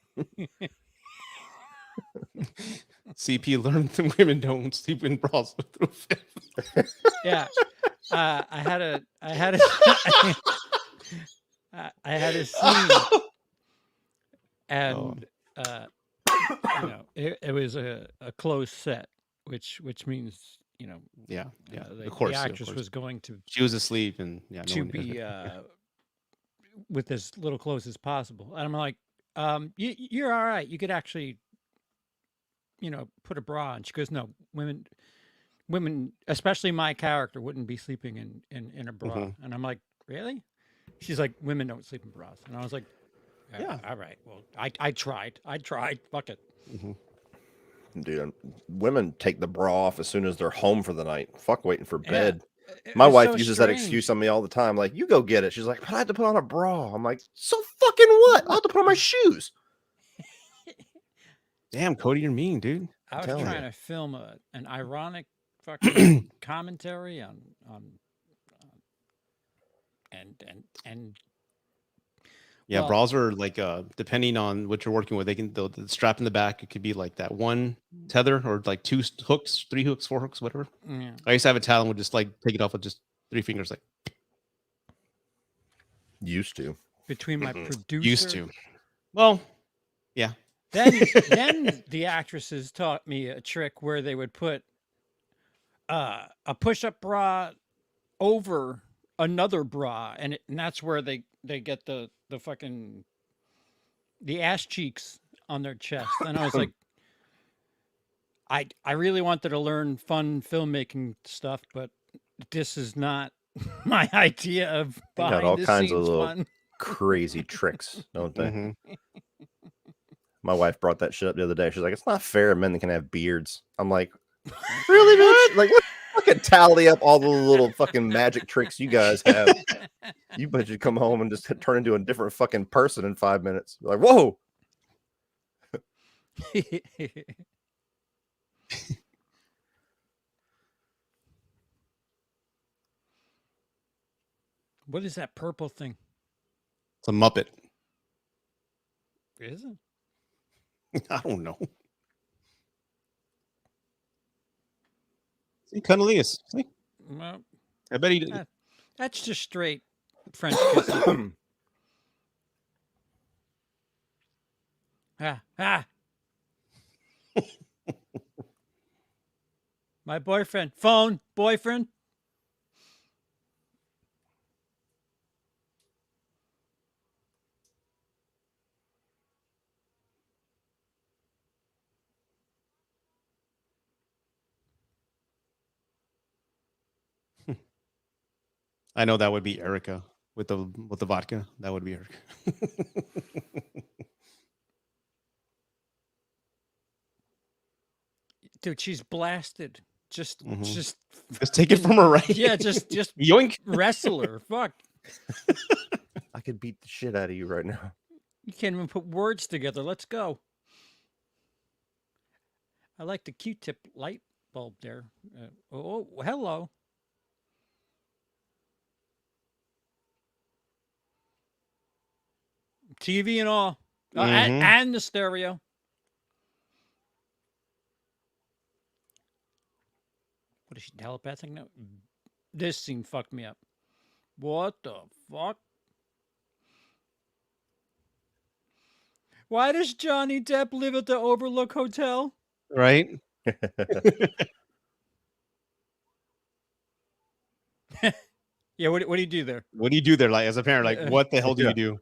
CP learned that women don't sleep in bras through film. Yeah. I had a scene, and you know, it was a closed set, which means, you know, Yeah, of course, the of actress course. was going to She was asleep, and yeah, no to one- be with as little clothes as possible. And I'm like, you're all right. You could actually, you know, put a bra on. She goes, no, women, especially my character, wouldn't be sleeping in a bra. Mhm. And I'm like, really? She's like, women don't sleep in bras. And I was like, Yeah. all right. Well, I tried. Fuck it. Mhm. Dude, women take the bra off as soon as they're home for the night. Fuck waiting for Yeah. bed. It My was wife so uses that strange. excuse on me all the time. Like, you go get it. She's like, but I had to put on a bra. I'm like, so fucking what? I'll have to put on my shoes. Damn, Cody, you're mean, dude. I was telling trying you. to film an ironic fucking commentary on and Yeah, Well- bras are like depending on what you're working with, the strap in the back, it could be like that one tether or like two hooks, 3 hooks, 4 hooks, whatever. yeah. I used to have a talent would just like take it off with just 3 fingers, like Used to. Between my Mhm. producer, used to. Well, yeah. Then the actresses taught me a trick where they would put a push-up bra over another bra, and that's where they get the fucking the ass cheeks on their chest. And I was like, I really wanted to learn fun filmmaking stuff, but this is not my idea of They got behind all the kinds of scenes little fun. crazy tricks, don't they? Mhm. My wife brought that shit up the other day. She's like, it's not fair men can have beards. I'm like, really, bitch? Like, let's fucking tally up all the little fucking magic tricks you guys have. You bet you come home and just turn into a different fucking person in 5 minutes. Like, whoa. What is that purple thing? It's a Muppet. Is it? I don't know. See, Cunnilingus. See? Well, I bet he did. that's just straight French kissing. Ah. My boyfriend. Phone. Boyfriend. I know that would be Erica with the vodka. That would be Erica. Dude, she's blasted. Just Just take it from her, right? yeah, just Yoink. wrestle her. Fuck. I could beat the shit out of you right now. You can't even put words together. Let's go. I like the Q-tip light bulb there. Oh, hello. TV and all. And the stereo. What is she telepathic now? This scene fucked me up. What the fuck? Why does Johnny Depp live at the Overlook Hotel? Right? Yeah, what do you do there? What do you do there, like as a parent? Like, what the hell do Yeah. you do?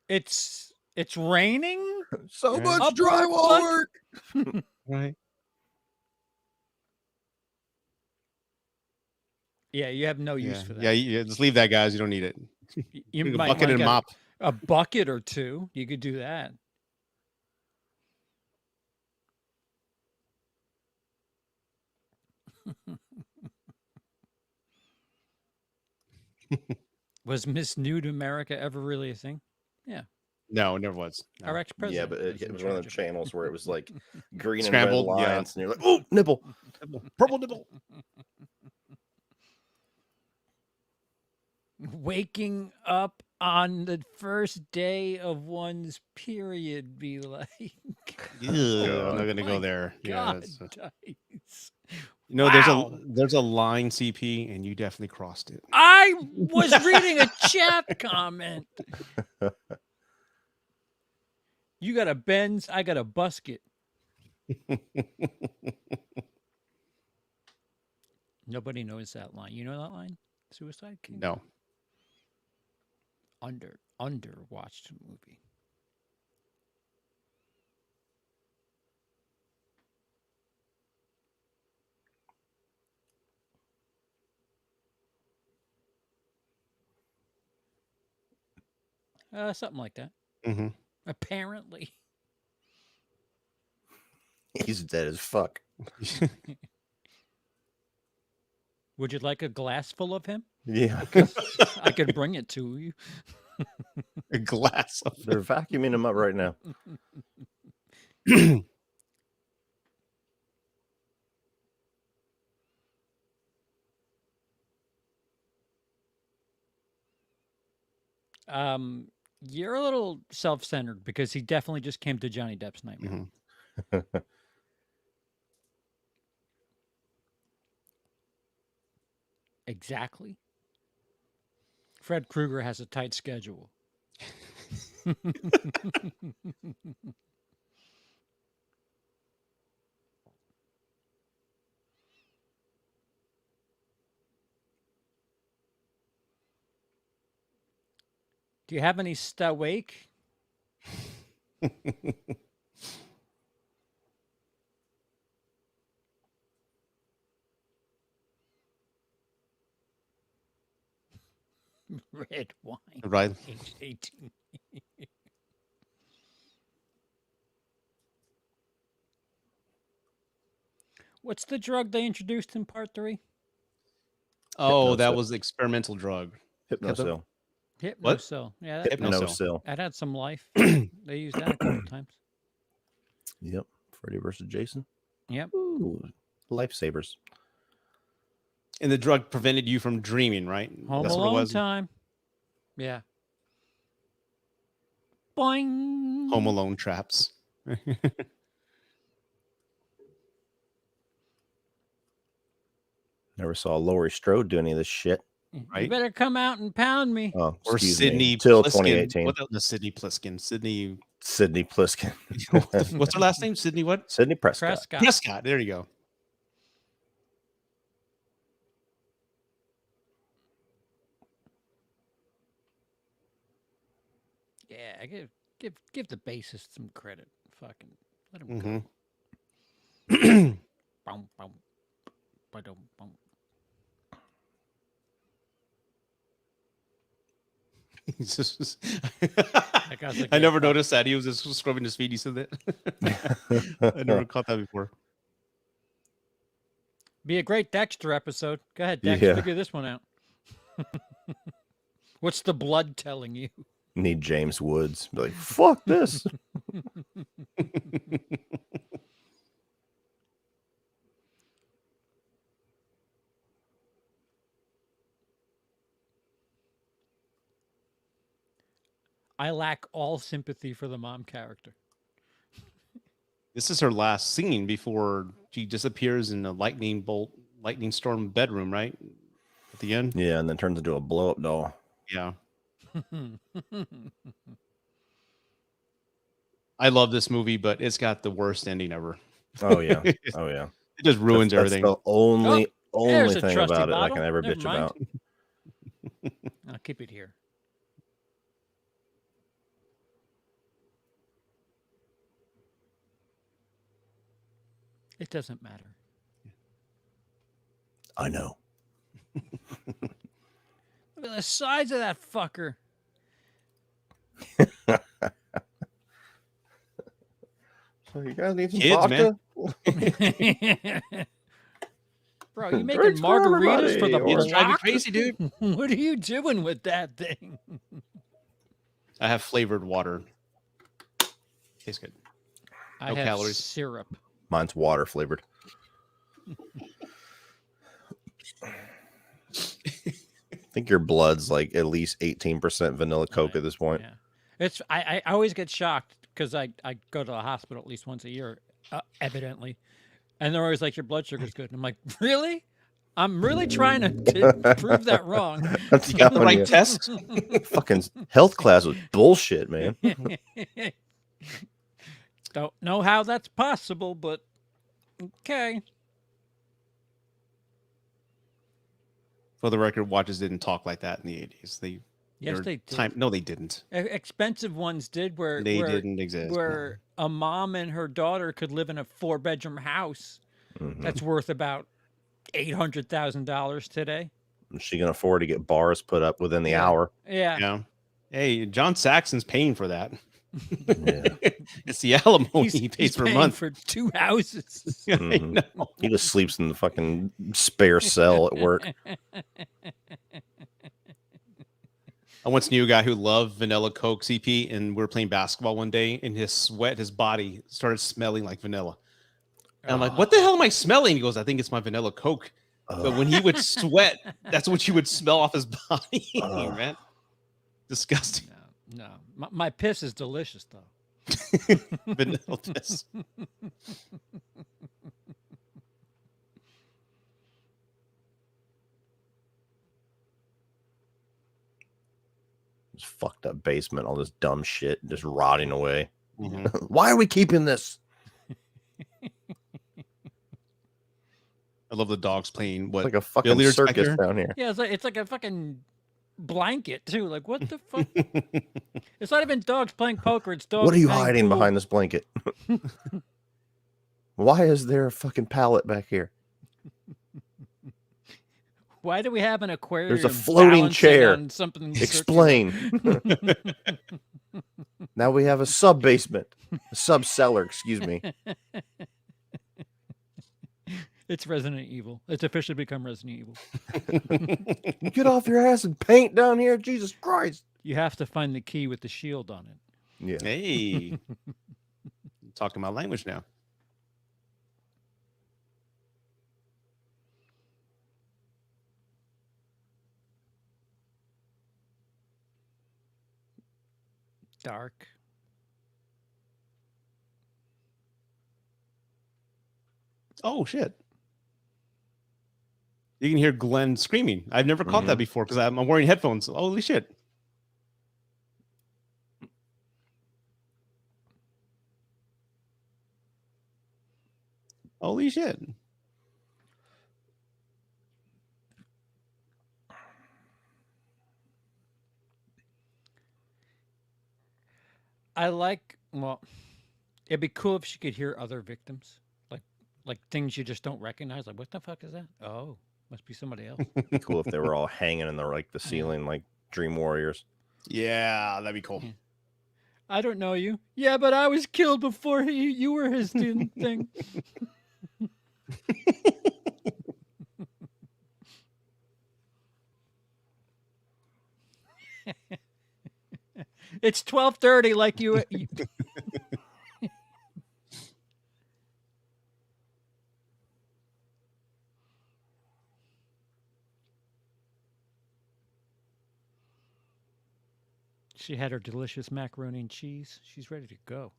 It's raining? So Right. much Up drywall front. work. Right. Yeah, you have no use Yeah, for that. yeah, yeah. Just leave that, guys. You don't need it. You Like a might bucket wanna and get mop. a bucket or two. You could do that. Was Miss Nude America ever really a thing? Yeah. No, it never was. Our No. ex-president. Yeah, but was it in was one of charge the of it. channels where it was like green and red Scrambled, yeah. lines, and you're like, oh, nipple. Purple nipple. Waking up on the first day of one's period be like. Ew, I'm God. not gonna My go there. Yeah, God, that's, Dice. you know, Wow. there's a line, CP, and you definitely crossed it. I was reading a chat comment. You got a Benz, I got a busket. Nobody knows that line. You know that line? Suicide King? No. Underwatched movie. Something like that. Hmm. Apparently. He's dead as fuck. Would you like a glass full of him? Yeah. I could bring it to you. A glass of They're vacuuming him up right now. You're a little self-centered because he definitely just came to Johnny Depp's nightmare. Mhm. Exactly. Fred Krueger has a tight schedule. Do you have any stawake? Red wine. Right. Age 18. What's the drug they introduced in part 3? Oh, that Hypnosil. was the experimental drug. Hypnosil. What? Hypnosil. Yeah, that, Hypnosil. that had some life. They used that a couple times. Yep. Freddy versus Jason. Yep. Ooh, lifesavers. And the drug prevented you from dreaming, right? Home That's what it Alone was. time. Yeah. Boing. Home Alone traps. Never saw Laurie Strode do any of this shit. You Right? better come out and pound me. Oh, Or excuse Sydney me. Till Pliskin. 2018. What the Sydney Pliskin? Sydney. Sydney Pliskin. What's her last name? Sydney what? Sydney Prescott. Prescott. Prescott. There you go. Yeah, give the bassist some credit. Fucking let him Mm-hmm. go. Boom, boom, ba-dum, boom. guy's like, I "Yeah, never fuck." noticed that. He was just scrubbing his feet. He said that. I never caught that before. Be a great Dexter episode. Go ahead, Dex. Yeah. Figure this one out. What's the blood telling you? Need James Woods. Be like, fuck this. I lack all sympathy for the mom character. This is her last scene before she disappears in a lightning storm bedroom, right? At the end. Yeah, and then turns into a blow up doll. Yeah. I love this movie, but it's got the worst ending ever. Oh yeah. Oh yeah. It just ruins That's everything. the only there's a thing trusty about it I bottle. can ever Never bitch mind. about. I'll keep it here. It doesn't matter. I know. Look at the size of that fucker. So you guys need some Kids, vodka? Bro, you making Drinks for margaritas for the everybody, or- Kids drive you block? crazy, dude. What are you doing with that thing? I have flavored water. Tastes good. I No have calories. syrup. Mine's water flavored. I think your blood's like at least 18% vanilla Coke Right. at this point. Yeah. It's I always get shocked because I go to the hospital at least once a year, evidently. And they're always like, your blood sugar's good. And I'm like, really? I'm really trying to prove that wrong. I'm You got the telling right you, test. fucking health class was bullshit, man. Don't know how that's possible, but okay. For the record, watches didn't talk like that in the 80s. Yes, their they did. time. No, they didn't. Expensive ones did where They didn't exist. where a mom and her daughter could live in a 4-bedroom house Mhm. that's worth about $800,000 today. Is she can afford to get bars put up within the Yeah. hour? Yeah. Yeah. Hey, John Saxon's paying for that. Yeah. It's the alimony he pays he's per paying month. for 2 houses. I Mhm. know. He just sleeps in the fucking spare cell at work. I once knew a guy who loved vanilla Coke CP, and we were playing basketball one day, and his body started smelling like vanilla. And I'm like, what the hell am I smelling? He goes, I think it's my vanilla Coke. But when he would sweat, that's what you would smell off his body, Ugh. man. Disgusting. No. My piss is delicious though. Vanilla piss. This fucked up basement, all this dumb shit just rotting away. Mhm. Why are we keeping this? I love the dogs playing what? Like a fucking billiards back circus here? down here. Yeah, it's like a fucking blanket too. Like what the fuck? It's not even dogs playing poker. It's dogs. What are you playing hiding pool. behind this blanket? Why is there a fucking pallet back here? Why do we have an aquarium? floating balancing chair. on something. Explain. Now we have a sub basement, a sub cellar. Excuse me. It's Resident Evil. It's officially become Resident Evil. Get off your ass and paint down here, Jesus Christ. You have to find the key with the shield on it. Yeah. Hey. Talking my language now. Dark. Oh, shit. You can hear Glenn screaming. I've never caught that before because I'm wearing headphones. Holy shit. Holy shit. I like. Well, it'd be cool if she could hear other victims, like things you just don't recognize. Like, what the fuck is that? Oh, must be somebody else. Cool if they were all hanging in the ceiling like Dream Warriors. Yeah, that'd be cool. I don't know you. Yeah, but I was killed before you were his thing. It's 12:30. Like you. She had her delicious macaroni and cheese. She's ready to go.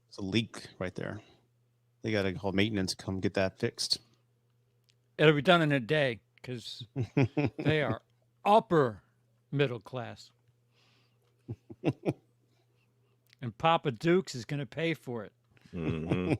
It's a leak right there. They got to call maintenance to come get that fixed. It'll be done in a day because they are upper middle class. And Papa Dukes is going to pay for it. Mhm.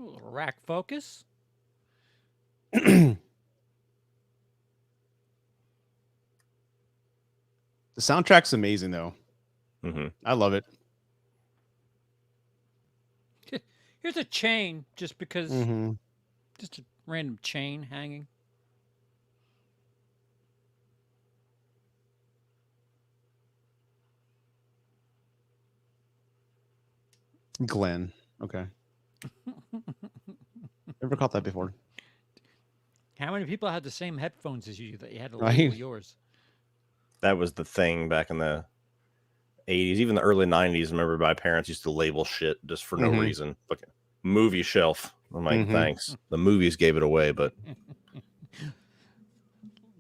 A little rack focus. The soundtrack's amazing, though. Mm-hmm. I love it. Here's a chain, just because, Mm-hmm. just a random chain hanging. Glenn. Okay. Never caught that before. How many people had the same headphones as you that you had to Right. label yours? That was the thing back in the 80s, even the early 90s. Remember, my parents used to label shit just for no Mhm. reason. Fucking movie shelf. I'm like, Mhm. thanks. The movies gave it away, but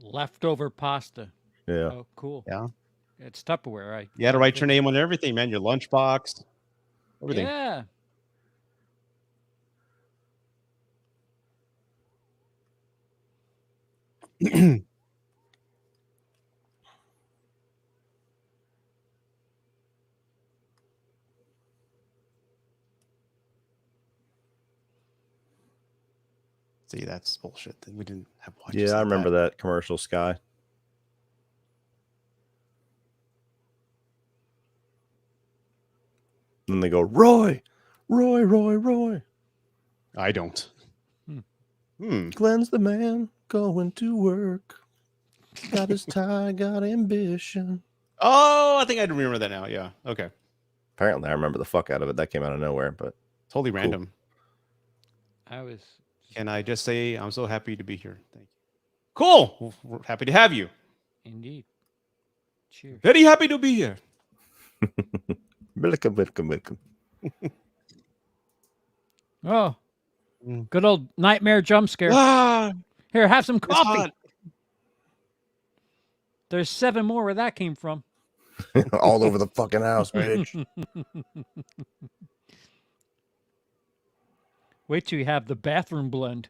Leftover pasta. yeah. Oh, cool. Yeah. It's Tupperware, right? You had to write your name on everything, man. Your lunchbox, everything. Yeah. See, that's bullshit. We didn't have watches. Yeah, I like remember that. that commercial, Sky. And they go, Roy, Roy, Roy, Roy. I don't. Glenn's the man going to work. Got his tie, got ambition. Oh, I think I remember that now. Yeah. Okay. Apparently, I remember the fuck out of it. That came out of nowhere, but Totally random. I was. Can I just say I'm so happy to be here? Thank you. Cool. Well, we're happy to have you. Indeed. Cheers. Very happy to be here. welcome, welcome, welcome. Oh, Mm. good old nightmare jump scare. Ah, Here, have some it's coffee. hot. There's 7 more where that came from. All over the fucking house, bitch. Wait till you have the bathroom blend.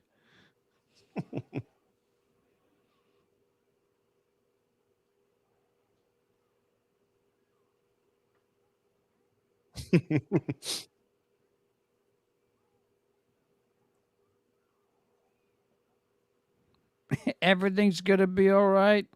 Everything's gonna be all right.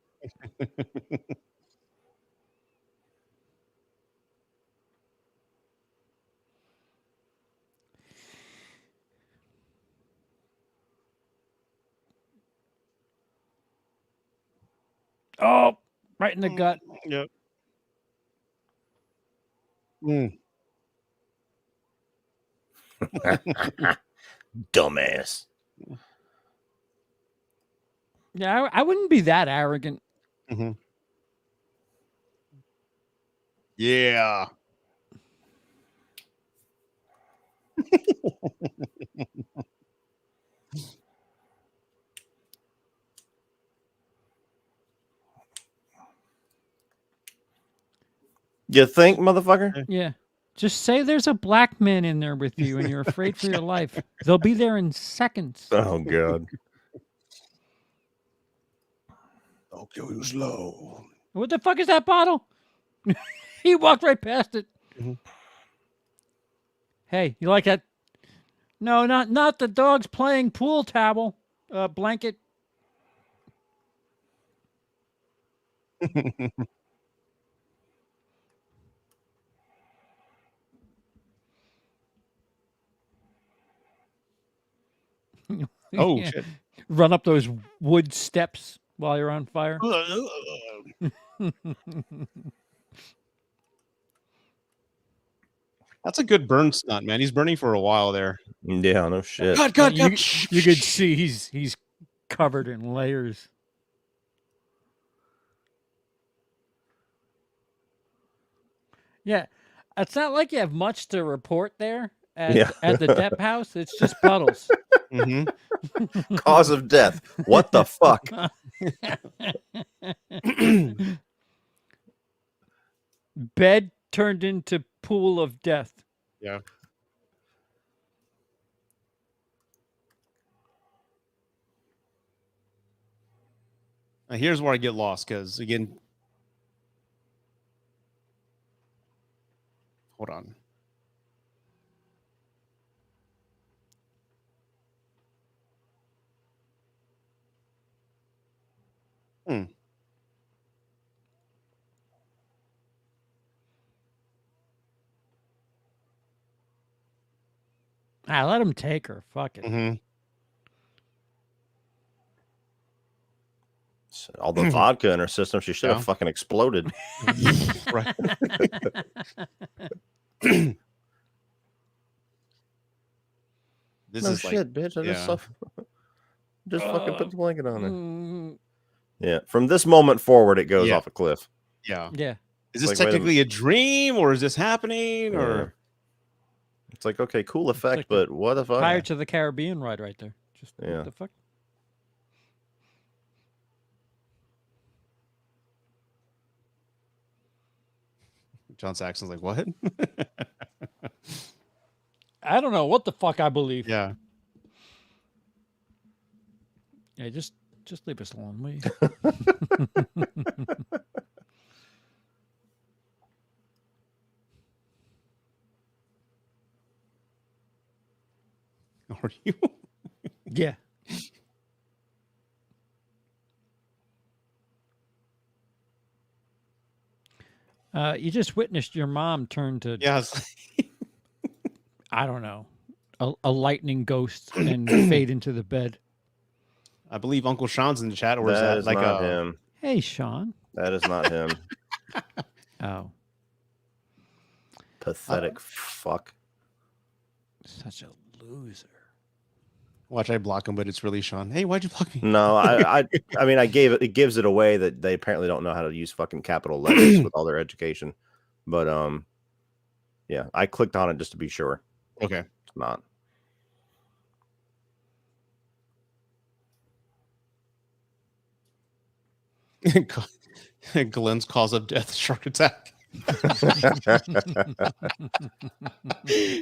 Oh, right in the gut. Yep. Mm. Dumbass. Yeah, I wouldn't be that arrogant. Mm-hmm. Yeah. You think, motherfucker? Yeah. Just say there's a black man in there with you and you're afraid for your life. They'll be there in seconds. Oh, God. I'll kill you slow. What the fuck is that bottle? He walked right past it. Mhm. Hey, you like that? No, not the dog's playing pool towel. Blanket. Oh Yeah. shit. Run up those wood steps while you're on fire. That's a good burn stunt, man. He's burning for a while there. Yeah, no shit. Cut. You could see he's covered in layers. Yeah, it's not like you have much to report there at Yeah. at the Depp house. It's just puddles. Mm-hmm. Cause of death. What the fuck? Bed turned into pool of death. Yeah. Now, here's where I get lost because again, hold on. Hmm. Let him take her. Fuck it. Mm-hmm. All the vodka in her system, she should have fucking exploded. Right. This No is shit, bitch. I just fucking put the blanket on her. Yeah. From this moment forward, it goes off a cliff. Yeah. Yeah. Is this Like, technically a dream, or is this happening? Or it's like, okay, cool effect, like but what the fuck? Pirates of the Caribbean ride right there. Just Yeah. what the fuck? John Saxon's like, what? I don't know what the fuck I believe. Yeah. Yeah, just leave us alone, will you? Are you? Yeah. You just witnessed your mom turn to Yes. I don't know, a lightning ghost and fade into the bed. I believe Uncle Sean's in the chat, or That is is that like not him. Hey, Sean. That is not him. Oh, Pathetic fuck. such a loser. Watch, I block him, but it's really Sean. Hey, why'd you block me? No, I mean, it gives it away that they apparently don't know how to use fucking capital letters with all their education. But yeah, I clicked on it just to be sure. Okay. It's not. Glenn's cause of death, shark attack.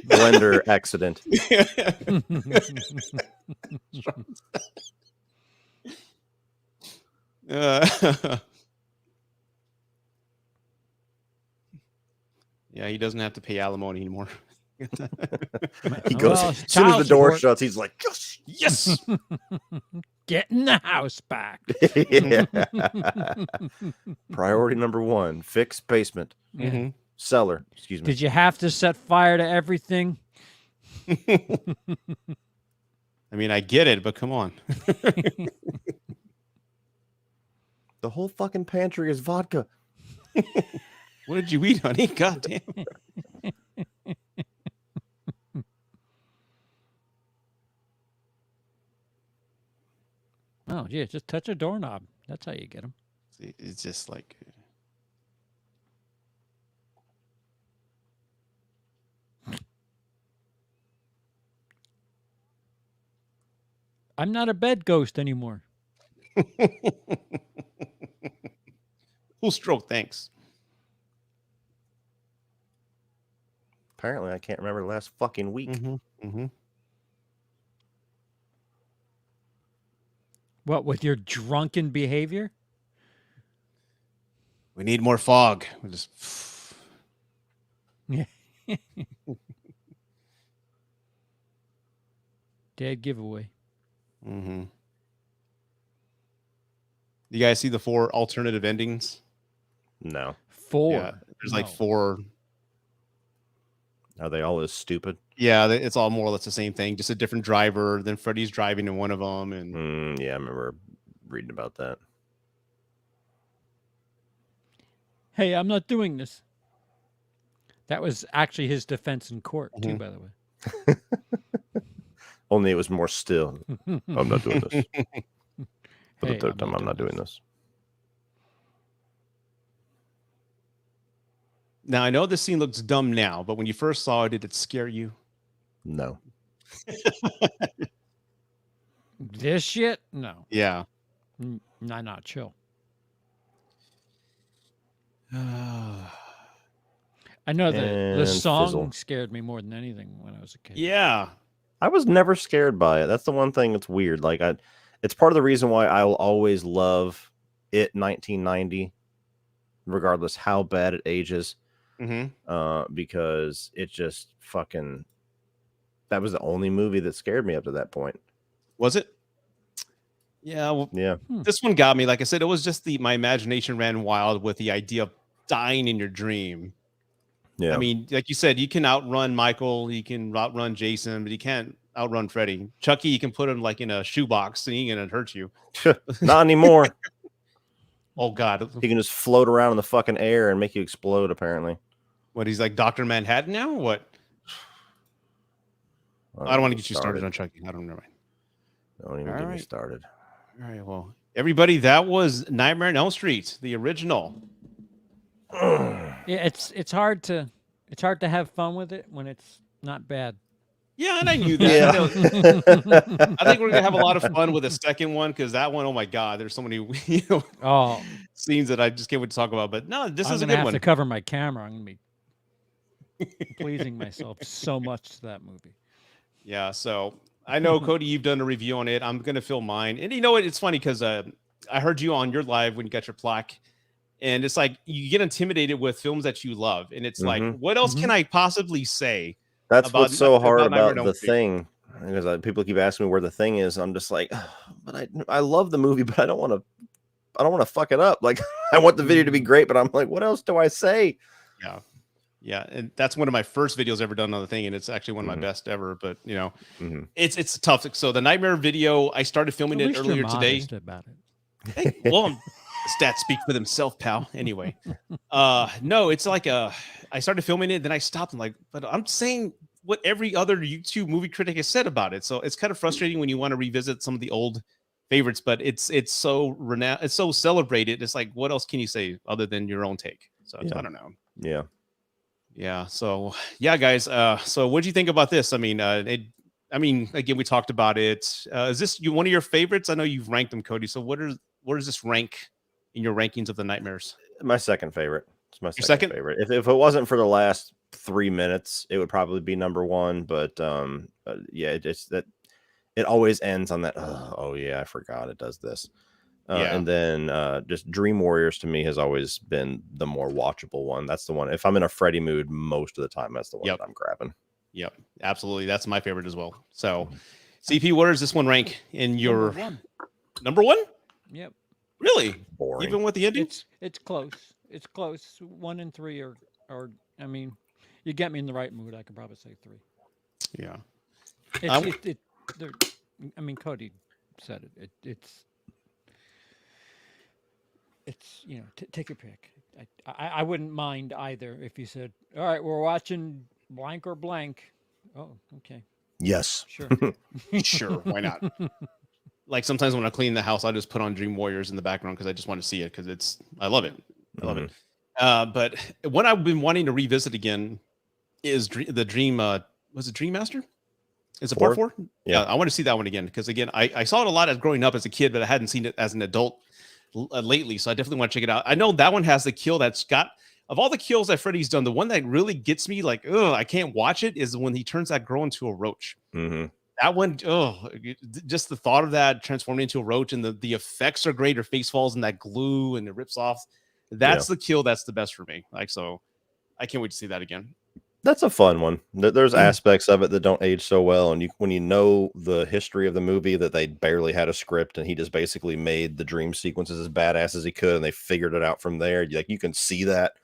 Blender accident. Yeah, he doesn't have to pay alimony anymore. He goes as soon as the door shuts. He's like, yes, yes. Getting the house back. Yeah. Priority number 1: fix basement. Mm-hmm. Cellar. Excuse me. Did you have to set fire to everything? I mean, I get it, but come on. The whole fucking pantry is vodka. What did you eat, honey? God damn. Oh, yeah, just touch a doorknob. That's how you get them. It's just like... I'm not a bed ghost anymore. Full stroke, thanks. Apparently, I can't remember the last fucking week. Mm-hmm. Mm-hmm. What, with your drunken behavior? We need more fog. We'll just... Yeah. Dead giveaway. Mm-hmm. You guys see the 4 alternative endings? No. 4. Yeah, there's like 4. Are they all as stupid? Yeah, it's all more or less the same thing, just a different driver. Then Freddy's driving in one of them, and Yeah, I remember reading about that. Hey, I'm not doing this. That was actually his defense in court, too, by the way. Only it was more still. I'm not doing this. For Hey, the third time, I'm not doing this. now I know this scene looks dumb now, but when you first saw it, did it scare you? No. This shit? No. Yeah. Not chill. I know the song fizzle. scared me more than anything when I was a kid. Yeah. I was never scared by it. That's the one thing that's weird. Like, it's part of the reason why I'll always love it 1990, regardless how bad it ages. Mm-hmm. Because it just fucking... That was the only movie that scared me up to that point. Was it? Yeah, well, Yeah. this one got me. Like I said, it was just my imagination ran wild with the idea of dying in your dream. Yeah. I mean, like you said, you can outrun Michael, you can outrun Jason, but you can't outrun Freddy. Chucky, you can put him like in a shoebox and he ain't gonna hurt you. Not anymore. Oh God, He can just float around in the fucking air and make you explode, apparently. what, he's like Dr. Manhattan now? Or what? I don't want to get you started on Chucky. I don't know. Don't even get me started. All right, well, everybody, that was Nightmare on Elm Street, the original. Yeah, it's hard to have fun with it when it's not bad. Yeah, and I knew that. Yeah. I think we're gonna have a lot of fun with the second one because that one, oh my God, there's so many scenes that I just can't wait to talk about. But no, this is a good have one. to cover my camera. I'm gonna be pleasing myself so much to that movie. Yeah, so I know Cody, you've done a review on it. I'm gonna film mine, and you know what? It's funny because I heard you on your live when you got your plaque, and it's like you get intimidated with films that you love, and it's like, what else can I possibly say? That's what's so hard about Nightmare The Thing, because people keep asking me where The Thing is. I'm just like, but I love the movie, but I don't want to fuck it up. Like, I want the video to be great, but I'm like, what else do I say? Yeah. Yeah, and that's one of my first videos ever done on The Thing, and it's actually one of my best ever. But you know, it's tough. So the Nightmare video, I started filming it earlier today. About it. Hey, well, stats speak for themselves, pal. Anyway, no, it's like I started filming it, then I stopped. I'm like, but I'm saying what every other YouTube movie critic has said about it. So it's kind of frustrating when you want to revisit some of the old favorites, but it's so renowned, it's so celebrated. It's like, what else can you say other than your own take? So I don't know. Yeah. So yeah, guys. So what do you think about this? I mean, again, we talked about it. Is this one of your favorites? I know you've ranked them, Cody. So where does this rank in your rankings of the Nightmares? My second favorite. It's my second favorite. If it wasn't for the last 3 minutes, it would probably be number one. But yeah, it always ends on that. Oh yeah, I forgot it does this. And then just Dream Warriors to me has always been the more watchable one. That's the one. If I'm in a Freddy mood, most of the time, that's the one that I'm grabbing. Yep, absolutely. That's my favorite as well. So, CP, where does this one rank in your number one? Yep. Really? Boring. Even with the ending? It's close. It's close. 1 and 3 are I mean, you get me in the right mood. I could probably say 3. Yeah. I mean, Cody said it. It's you know, take your pick. I wouldn't mind either if you said, all right, we're watching blank or blank. Oh, okay. Yes. Sure. Sure. Why not? Like sometimes when I clean the house, I just put on Dream Warriors in the background because I just want to see it because I love it. I love it. But what I've been wanting to revisit again is the Dream. Was it Dream Master? Is it part 4? Yeah. I want to see that one again because again, I saw it a lot as growing up as a kid, but I hadn't seen it as an adult lately. So I definitely want to check it out. I know that one has the kill that's got, of all the kills that Freddy's done, the one that really gets me like, I can't watch it is when he turns that girl into a roach. That one, just the thought of that transforming into a roach and the effects are great. Her face falls in that glue and it rips off. That's the kill that's the best for me. Like, so I can't wait to see that again. That's a fun one. There's aspects of it that don't age so well, and when you know the history of the movie, that they barely had a script, and he just basically made the dream sequences as badass as he could, and they figured it out from there. Like, you can see that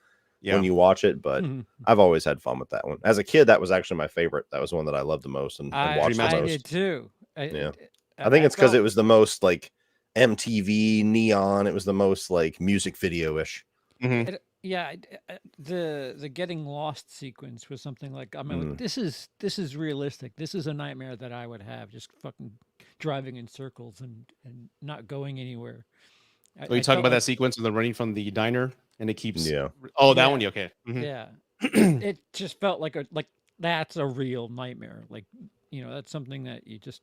when you watch it, but I've always had fun with that one. As a kid, that was actually my favorite. That was one that I loved the most and watched the most. I did too. I think it's because it was the most like MTV neon. It was the most like music video-ish. Yeah, the getting lost sequence was something like, I mean, this is realistic. This is a nightmare that I would have, just fucking driving in circles and not going anywhere. Are you talking about that sequence of the running from the diner and it keeps? Yeah. Oh, that one. Okay. Yeah. It just felt like that's a real nightmare. Like, you know, that's something that you just,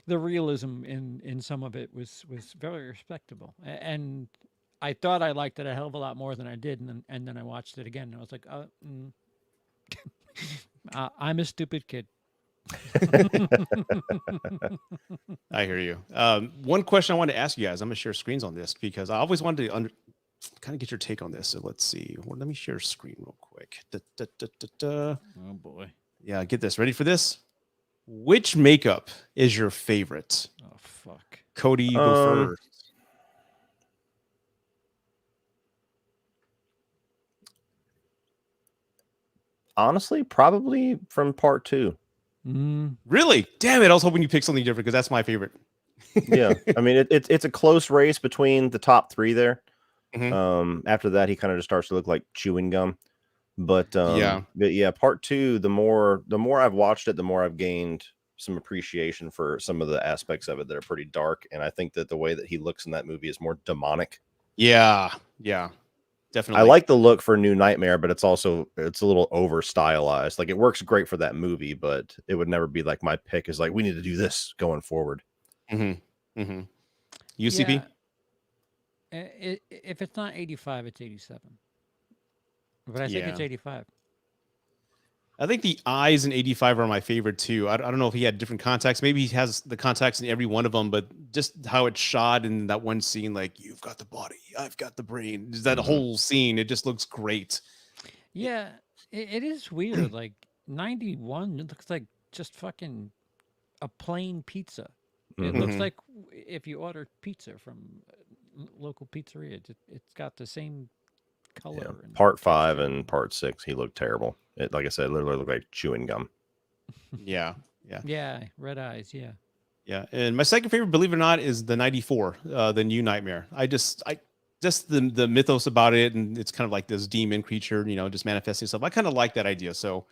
the realism in some of it was very respectable. And I thought I liked it a hell of a lot more than I did, and then I watched it again, and I was like, I'm a stupid kid. I hear you. One question I want to ask you guys. I'm gonna share screens on this because I always wanted to kind of get your take on this. So let's see. Well, let me share a screen real quick. Oh boy. Yeah, get this. Ready for this? Which makeup is your favorite? Oh fuck. Cody, you go first. Honestly, probably from part 2. Really? Damn it! I was hoping you picked something different because that's my favorite. Yeah, I mean it's a close race between the top 3 there. Mhm. After that, he kind of just starts to look like chewing gum. But Yeah. part 2, the more I've watched it, the more I've gained some appreciation for some of the aspects of it that are pretty dark. And I think that the way that he looks in that movie is more demonic. Yeah. I Definitely. like the look for New Nightmare, but it's a little over stylized. Like, it works great for that movie, but it would never be like my pick is like, we need to do this going forward. UCP? Yeah. If it's not 85, it's 87. But I think it's 85. I think the eyes in 85 are my favorite too. I don't know if he had different contacts. Maybe he has the contacts in every one of them, but just how it's shot in that one scene, like, you've got the body, I've got the brain. That whole scene, it just looks great. Yeah, it is weird. Like 91, it looks like just fucking a plain pizza. It looks like if you order pizza from local pizzeria, it's got the same color. Yeah. And Part 5 texture. and part 6, he looked terrible. It, like I said, literally looked like chewing gum. Yeah. Yeah, red eyes. Yeah. Yeah. And my second favorite, believe it or not, is the 94, the New Nightmare. I just the mythos about it, and it's kind of like this demon creature, just manifesting itself. I kind of like that idea. So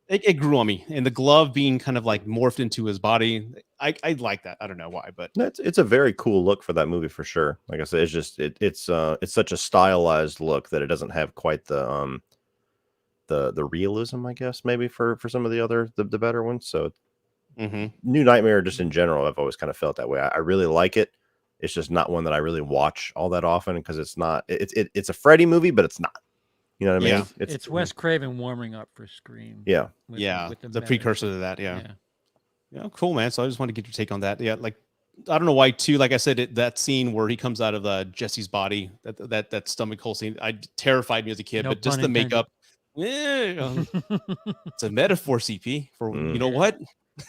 it grew on me. And the glove being kind of like morphed into his body. I like that. I don't know why, but It's a very cool look for that movie for sure. Like I said, it's just it's such a stylized look that it doesn't have quite the realism, I guess, maybe for some of the better ones. So New Nightmare, just in general, I've always kind of felt that way. I really like it. It's just not one that I really watch all that often because it's not. It's a Freddy movie, but it's not. You know what I mean? It's Wes Craven warming up for Scream. Yeah. With the precursor to that. Yeah, cool, man. So I just want to get your take on that. Yeah, like, I don't know why too. Like I said, that scene where he comes out of Jesse's body, that stomach hole scene, terrified me as a kid. No but just pun the intended. makeup, it's a metaphor, CP, for you know what?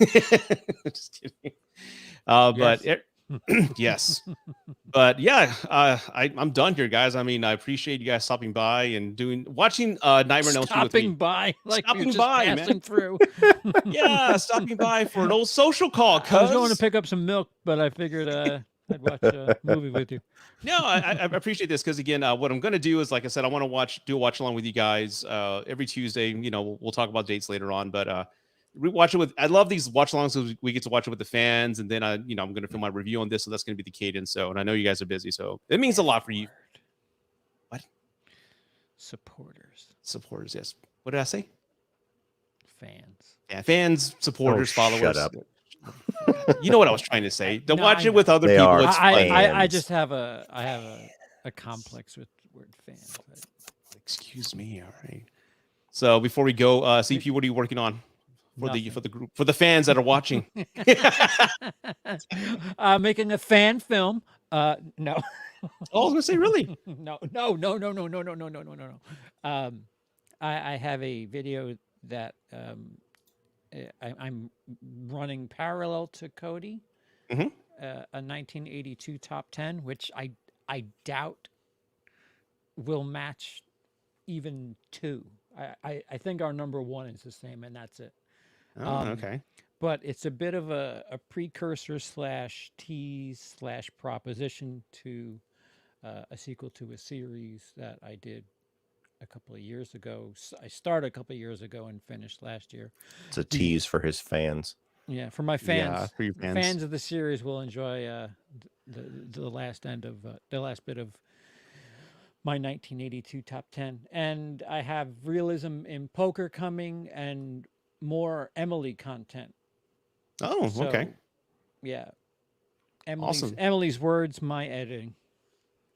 Just kidding. But yes, but yeah, I'm done here, guys. I mean, I appreciate you guys stopping by and watching Nightmare on Elm Street with me. Stopping by, like Stopping you're just by, passing man. through. Yeah, stopping by for an old social call. I was going to pick up some milk, but I figured I'd watch a movie with you. No, I appreciate this because, again, what I'm going to do is, like I said, I want to do a watch along with you guys every Tuesday. We'll talk about dates later on, but watch it with. I love these watch alongs because we get to watch it with the fans, and then I'm going to film my review on this, so that's going to be the cadence. So, and I know you guys are busy, so it means a lot for you. What? Supporters, yes. What did I say? Fans. Yeah, fans, supporters, followers. Shut up. You know what I was trying to say. To watch it with other people. Are It's I just have a complex with the word fans. Excuse me. All right. So before we go, CP, what are you working on for the group, for the fans that are watching? Making a fan film. No. Oh, I was gonna say, really? No. I have a video that I'm running parallel to Cody, a 1982 top 10, which I doubt will match even 2. I think our number 1 is the same, and that's it. Oh, okay. But it's a bit of a precursor / tease / proposition to a sequel to a series that I did a couple of years ago. I started a couple of years ago and finished last year. It's a tease for his fans. Yeah, for my fans. Yeah, for your fans. Fans of the series will enjoy the last end of the last bit of my 1982 top 10. And I have realism in poker coming and more Emily content. Oh, okay. Yeah. Awesome. Emily's words, my editing.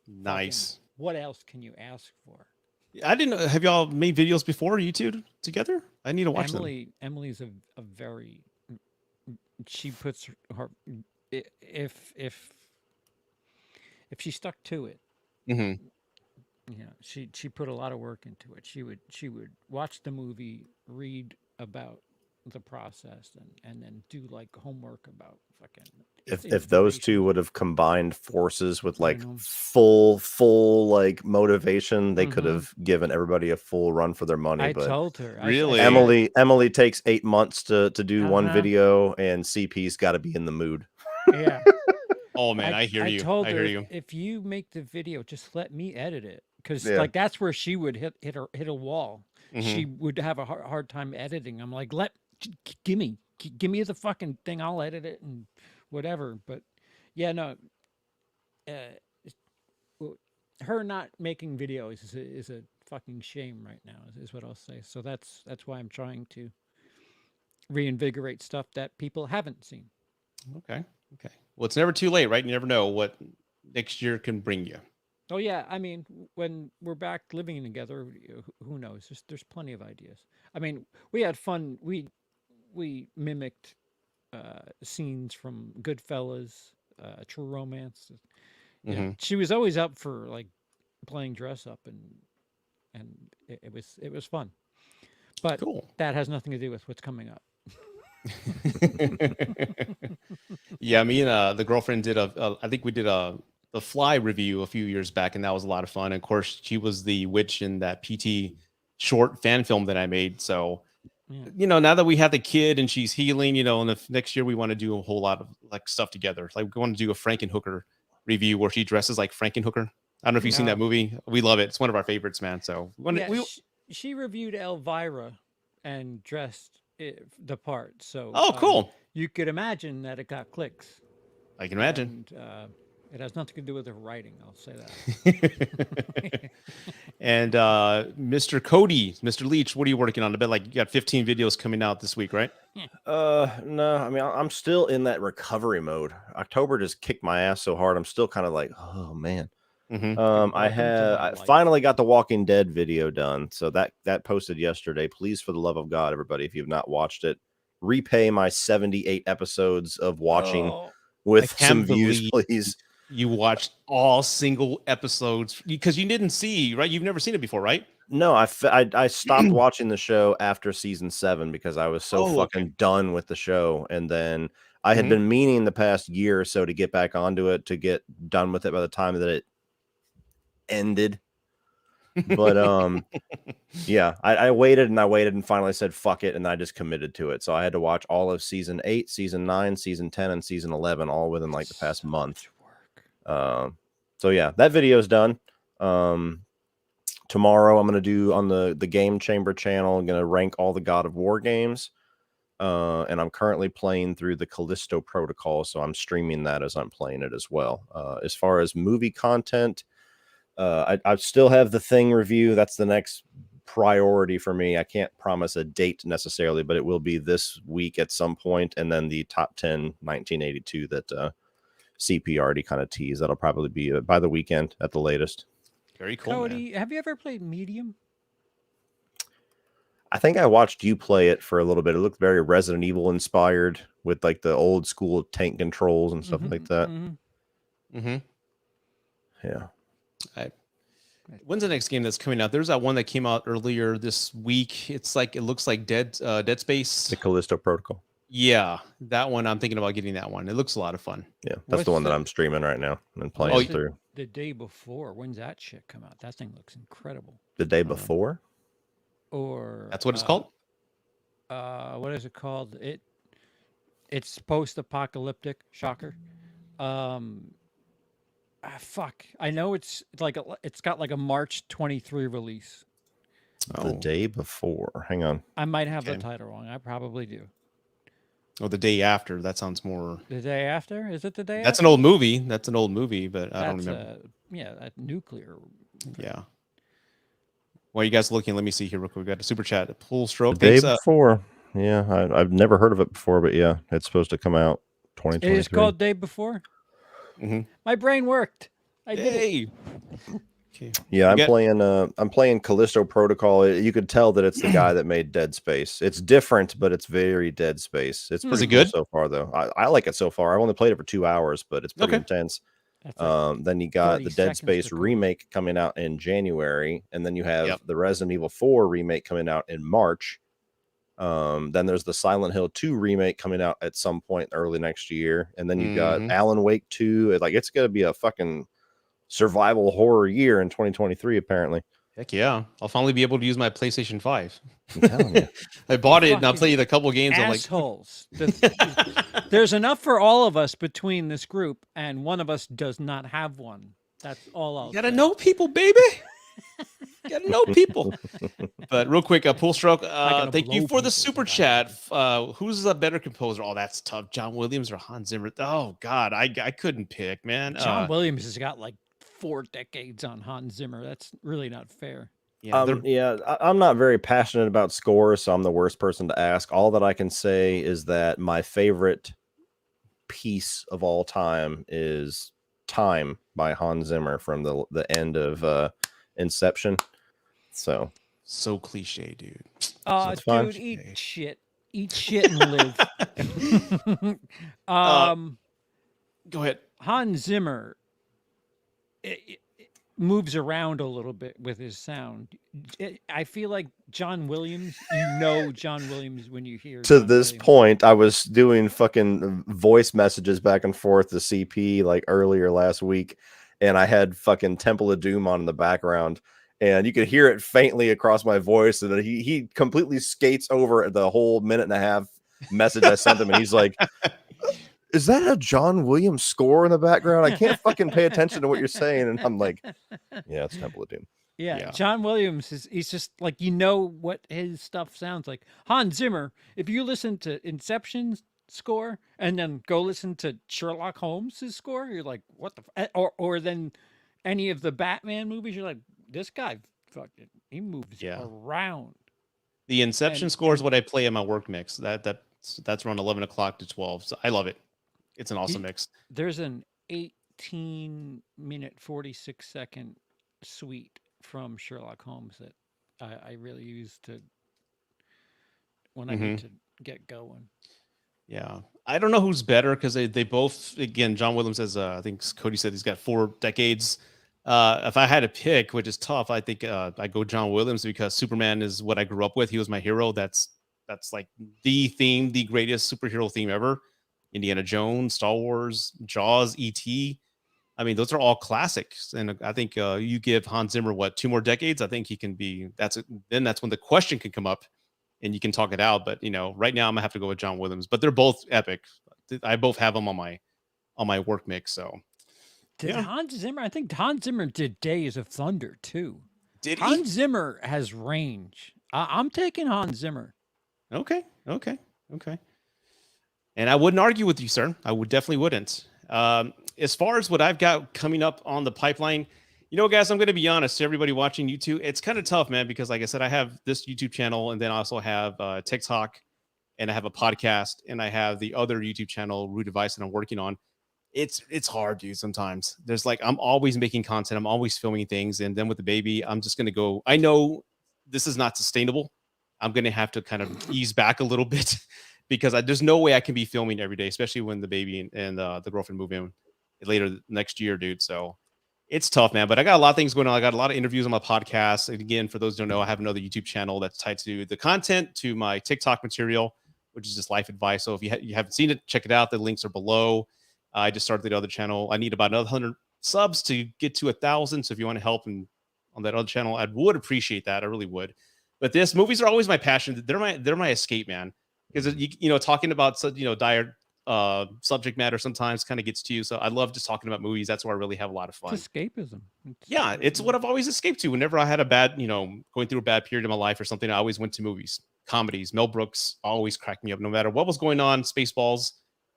Nice. Fucking, what else can you ask for? I didn't know. Have y'all made videos before, you two together? I need to watch them. Emily's a very. She puts her if she stuck to it. She put a lot of work into it. She would watch the movie, read about the process and then do like homework about fucking. If those two would have combined forces with like know. full like motivation, they could have given everybody a full run for their money. I But told her, Really? Emily takes 8 months to do one video, and CP's got to be in the mood. Yeah. Oh man, I hear I you. told I her hear you. if you make the video, just let me edit it, because Yeah. like that's where she would hit a wall. Mhm. She would have a hard time editing. I'm like, give me the fucking thing. I'll edit it and whatever. But yeah, no. Her not making videos is a fucking shame right now. Is what I'll say. So that's why I'm trying to reinvigorate stuff that people haven't seen. Okay. Okay. Well, it's never too late, right? You never know what next year can bring you. Oh yeah, I mean, when we're back living together, who knows? There's plenty of ideas. I mean, we had fun. We mimicked scenes from Goodfellas, True Romance. Yeah, Mhm. she was always up for like playing dress up, and it was fun. But Cool. that has nothing to do with what's coming up. Yeah, me and the girlfriend did I think we did the Fly review a few years back, and that was a lot of fun. And of course, she was the witch in that PT short fan film that I made. So, Yeah. now that we have the kid and she's healing, and if next year we want to do a whole lot of like stuff together. Like we want to do a Frankenhooker review where she dresses like Frankenhooker. I don't know if you've seen that movie. We love it. It's one of our favorites, man. So she reviewed Elvira and dressed the part. So cool. You could imagine that it got clicks. I can imagine. And, it has nothing to do with her writing. I'll say that. And Mr. Cody, Mr. Leach, what are you working on? I bet like you got 15 videos coming out this week, right? No, I mean, I'm still in that recovery mode. October just kicked my ass so hard. I'm still kind of like, oh man. Mm-hmm. I finally got the Walking Dead video done. So that posted yesterday. Please, for the love of God, everybody, if you've not watched it, repay my 78 episodes of watching with some views, please. You watched all single episodes because you didn't see, right? You've never seen it before, right? No, I stopped watching the show after season 7 because I was so fucking done with the show. And then I had been meaning the past year or so to get back onto it, to get done with it by the time that it ended. But yeah, I waited and finally said fuck it, and I just committed to it. So I had to watch all of season 8, season 9, season 10, and season 11 all within like the past month. So yeah, that video is done. Tomorrow I'm going to do on the Game Chamber channel. I'm going to rank all the God of War games. And I'm currently playing through the Callisto Protocol, so I'm streaming that as I'm playing it as well. As far as movie content, I still have the Thing review. That's the next priority for me. I can't promise a date necessarily, but it will be this week at some point. And then the top 10 1982 that CP already kind of teased. That'll probably be by the weekend at the latest. Very cool. Cody, have you ever played Medium? I think I watched you play it for a little bit. It looked very Resident Evil inspired with like the old school tank controls and stuff like that. Yeah. When's the next game that's coming out? There's that one that came out earlier this week. It looks like Dead Space. The Callisto Protocol. Yeah, that one. I'm thinking about getting that one. It looks a lot of fun. Yeah, that's the one that I'm streaming right now and playing through. The day before. When's that shit come out? That thing looks incredible. The day before? Or that's what it's called? What is it called? It's post-apocalyptic. Shocker. Fuck. I know it's got like a March 23 release. The day before. Hang on. I might have the title wrong. I probably do. Oh, the day after. That sounds more. The day after? Is it the day? That's after? an old movie. That's an old movie, but I don't remember. Yeah, that nuclear. Yeah. While you guys looking, let me see here real quick. We got a super chat. Pool stroke. The day before. Yeah, I've never heard of it before, but yeah, it's supposed to come out 2023. It is called Day Before. My brain worked. I did it. Okay. Yeah, I'm playing Callisto Protocol. You could tell that it's the guy that made Dead Space. It's different, but it's very Dead Space. It's pretty good so far, though. I like it so far. I've only played it for 2 hours, but it's pretty intense. Then you got the Dead Space remake coming out in January, and then you have the Resident Evil 4 remake coming out in March. Then there's the Silent Hill 2 remake coming out at some point early next year. And then you've got Mhm. Alan Wake 2. Like, it's going to be a fucking survival horror year in 2023, apparently. Heck yeah. I'll finally be able to use my PlayStation 5. I'm telling you. I bought it and I Fucking played a couple games. I'm like, assholes. There's enough for all of us between this group, and one of us does not have one. That's all I'll you gotta say. know people, baby. You gotta know people. But real quick, Pool Stroke, gotta thank you blow for the people super is what I chat. Who's a better composer? Oh, that's tough. John Williams or Hans Zimmer? Oh God, I couldn't pick, man. John Williams has got like 4 decades on Hans Zimmer. That's really not fair. Yeah, I'm not very passionate about scores, so I'm the worst person to ask. All that I can say is that my favorite piece of all time is Time by Hans Zimmer from the end of Inception. So cliche, dude. Oh, it's fine. dude, eat shit and live. Go ahead. Hans Zimmer it moves around a little bit with his sound. I feel like John Williams, John Williams when you hear to John this Williams. point, I was doing fucking voice messages back and forth to CP like earlier last week, and I had fucking Temple of Doom on in the background, and you could hear it faintly across my voice, and he completely skates over the whole minute and a half message I sent him, and he's like, is that a John Williams score in the background? I can't fucking pay attention to what you're saying. And I'm like, yeah, it's Temple of Doom. Yeah, John Williams he's just like, what his stuff sounds like. Hans Zimmer, if you listen to Inception's score and then go listen to Sherlock Holmes' score, you're like, what the or then any of the Batman movies, you're like, this guy fucking he moves around. The Inception score is what I play in my work mix. That's around 11 o'clock to 12. So I love it. It's an awesome mix. There's an 18-minute, 46-second suite from Sherlock Holmes that I really use when I need to get going. Yeah. I don't know who's better because they both, again, John Williams has, I think Cody said he's got 4 decades. If I had to pick, which is tough, I think I go John Williams because Superman is what I grew up with. He was my hero. That's like the greatest superhero theme ever. Indiana Jones, Star Wars, Jaws, E.T. I mean, those are all classics. And I think you give Hans Zimmer, 2 more decades? I think he can be, then that's when the question can come up and you can talk it out. But, right now I'm gonna have to go with John Williams, but they're both epic. I both have them on my work mix. So Hans Zimmer, I think Hans Zimmer did Days of Thunder too. Did Hans Zimmer has range. I'm taking Hans Zimmer. Okay. And I wouldn't argue with you, sir. I definitely wouldn't. As far as what I've got coming up on the pipeline, guys, I'm going to be honest to everybody watching YouTube. It's kind of tough, man, because like I said, I have this YouTube channel and then I also have TikTok and I have a podcast and I have the other YouTube channel, Rude Device, that I'm working on. It's hard, dude. Sometimes there's I'm always making content. I'm always filming things. And then with the baby, I'm just going to go, I know this is not sustainable. I'm going to have to kind of ease back a little bit because there's no way I can be filming every day, especially when the baby and the girlfriend move in later next year, dude. So it's tough, man. But I got a lot of things going on. I got a lot of interviews on my podcast. And again, for those who don't know, I have another YouTube channel that's tied to the content, to my TikTok material, which is just life advice. So if you haven't seen it, check it out. The links are below. I just started the other channel. I need about another 100 subs to get to 1,000. So if you want to help on that other channel, I would appreciate that. I really would. But movies are always my passion. They're my escape, man. Because talking about dire subject matter sometimes kind of gets to you. So I love just talking about movies. That's where I really have a lot of fun. It's escapism. It's what I've always escaped to. Whenever I had a bad, going through a bad period in my life or something, I always went to movies, comedies. Mel Brooks always cracked me up, no matter what was going on. Spaceballs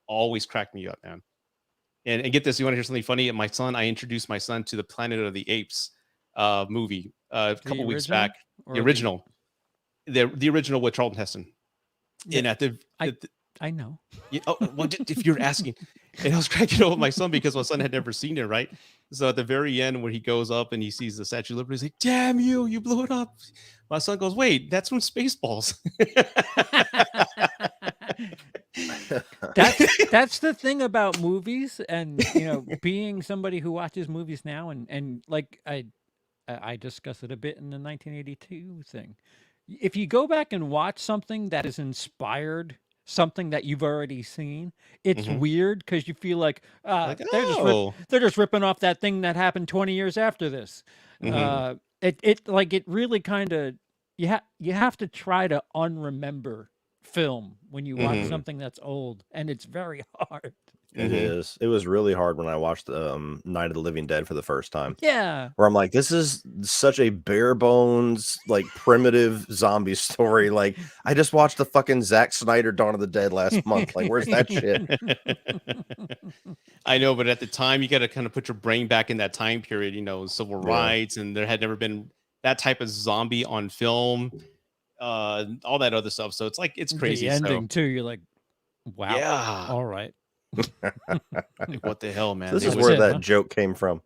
always cracked me up, man. And get this, you want to hear something funny? I introduced my son to the Planet of the Apes movie a couple weeks back. The original with Charlton Heston. Yeah, and I know. If you're asking, and I was cracking up with my son because my son had never seen it, right? So at the very end, when he goes up and he sees the Statue of Liberty, he's like, "Damn you blew it up." My son goes, "Wait, that's from Spaceballs." That's the thing about movies, and being somebody who watches movies now, and like I discussed it a bit in the 1982 thing. if you go back and watch something that is inspired something that you've already seen, it's Mhm. weird because you feel like Like, oh. they're just ripping off that thing that happened 20 years after this. Mhm. It really kind of you have to try to unremember film when you watch Mhm. something that's old, and it's very hard. It Mhm. is. It was really hard when I watched Night of the Living Dead for the first time. Yeah. Where I'm like, this is such a bare bones, like primitive zombie story. Like, I just watched the fucking Zack Snyder Dawn of the Dead last month. Like, where's that shit? I know, but at the time, you got to kind of put your brain back in that time period, civil Yeah. rights, and there had never been that type of zombie on film, all that other stuff. So it's like, it's crazy. The So ending too. You're like, wow. yeah, All right. like, what the hell, man? So this It is was- where it, that huh? joke came from.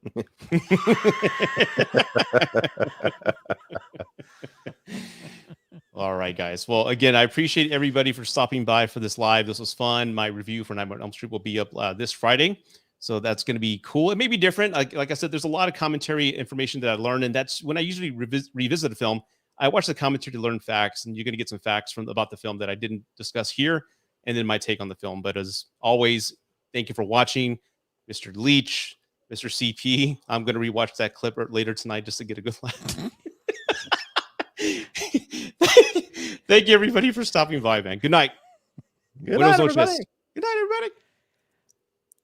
All right, guys. Well, again, I appreciate everybody for stopping by for this live. This was fun. My review for Nightmare on Elm Street will be up this Friday. So that's going to be cool. It may be different. Like I said, there's a lot of commentary information that I learned. And that's when I usually revisit a film, I watch the commentary to learn facts. And you're going to get some facts about the film that I didn't discuss here. And then my take on the film. But as always, thank you for watching. Mr. Leach, Mr. CP. I'm going to rewatch that clip later tonight just to get a good laugh. Thank you, everybody, for stopping by, man. Good night. Good Buenos night, noches. everybody. Good night, everybody.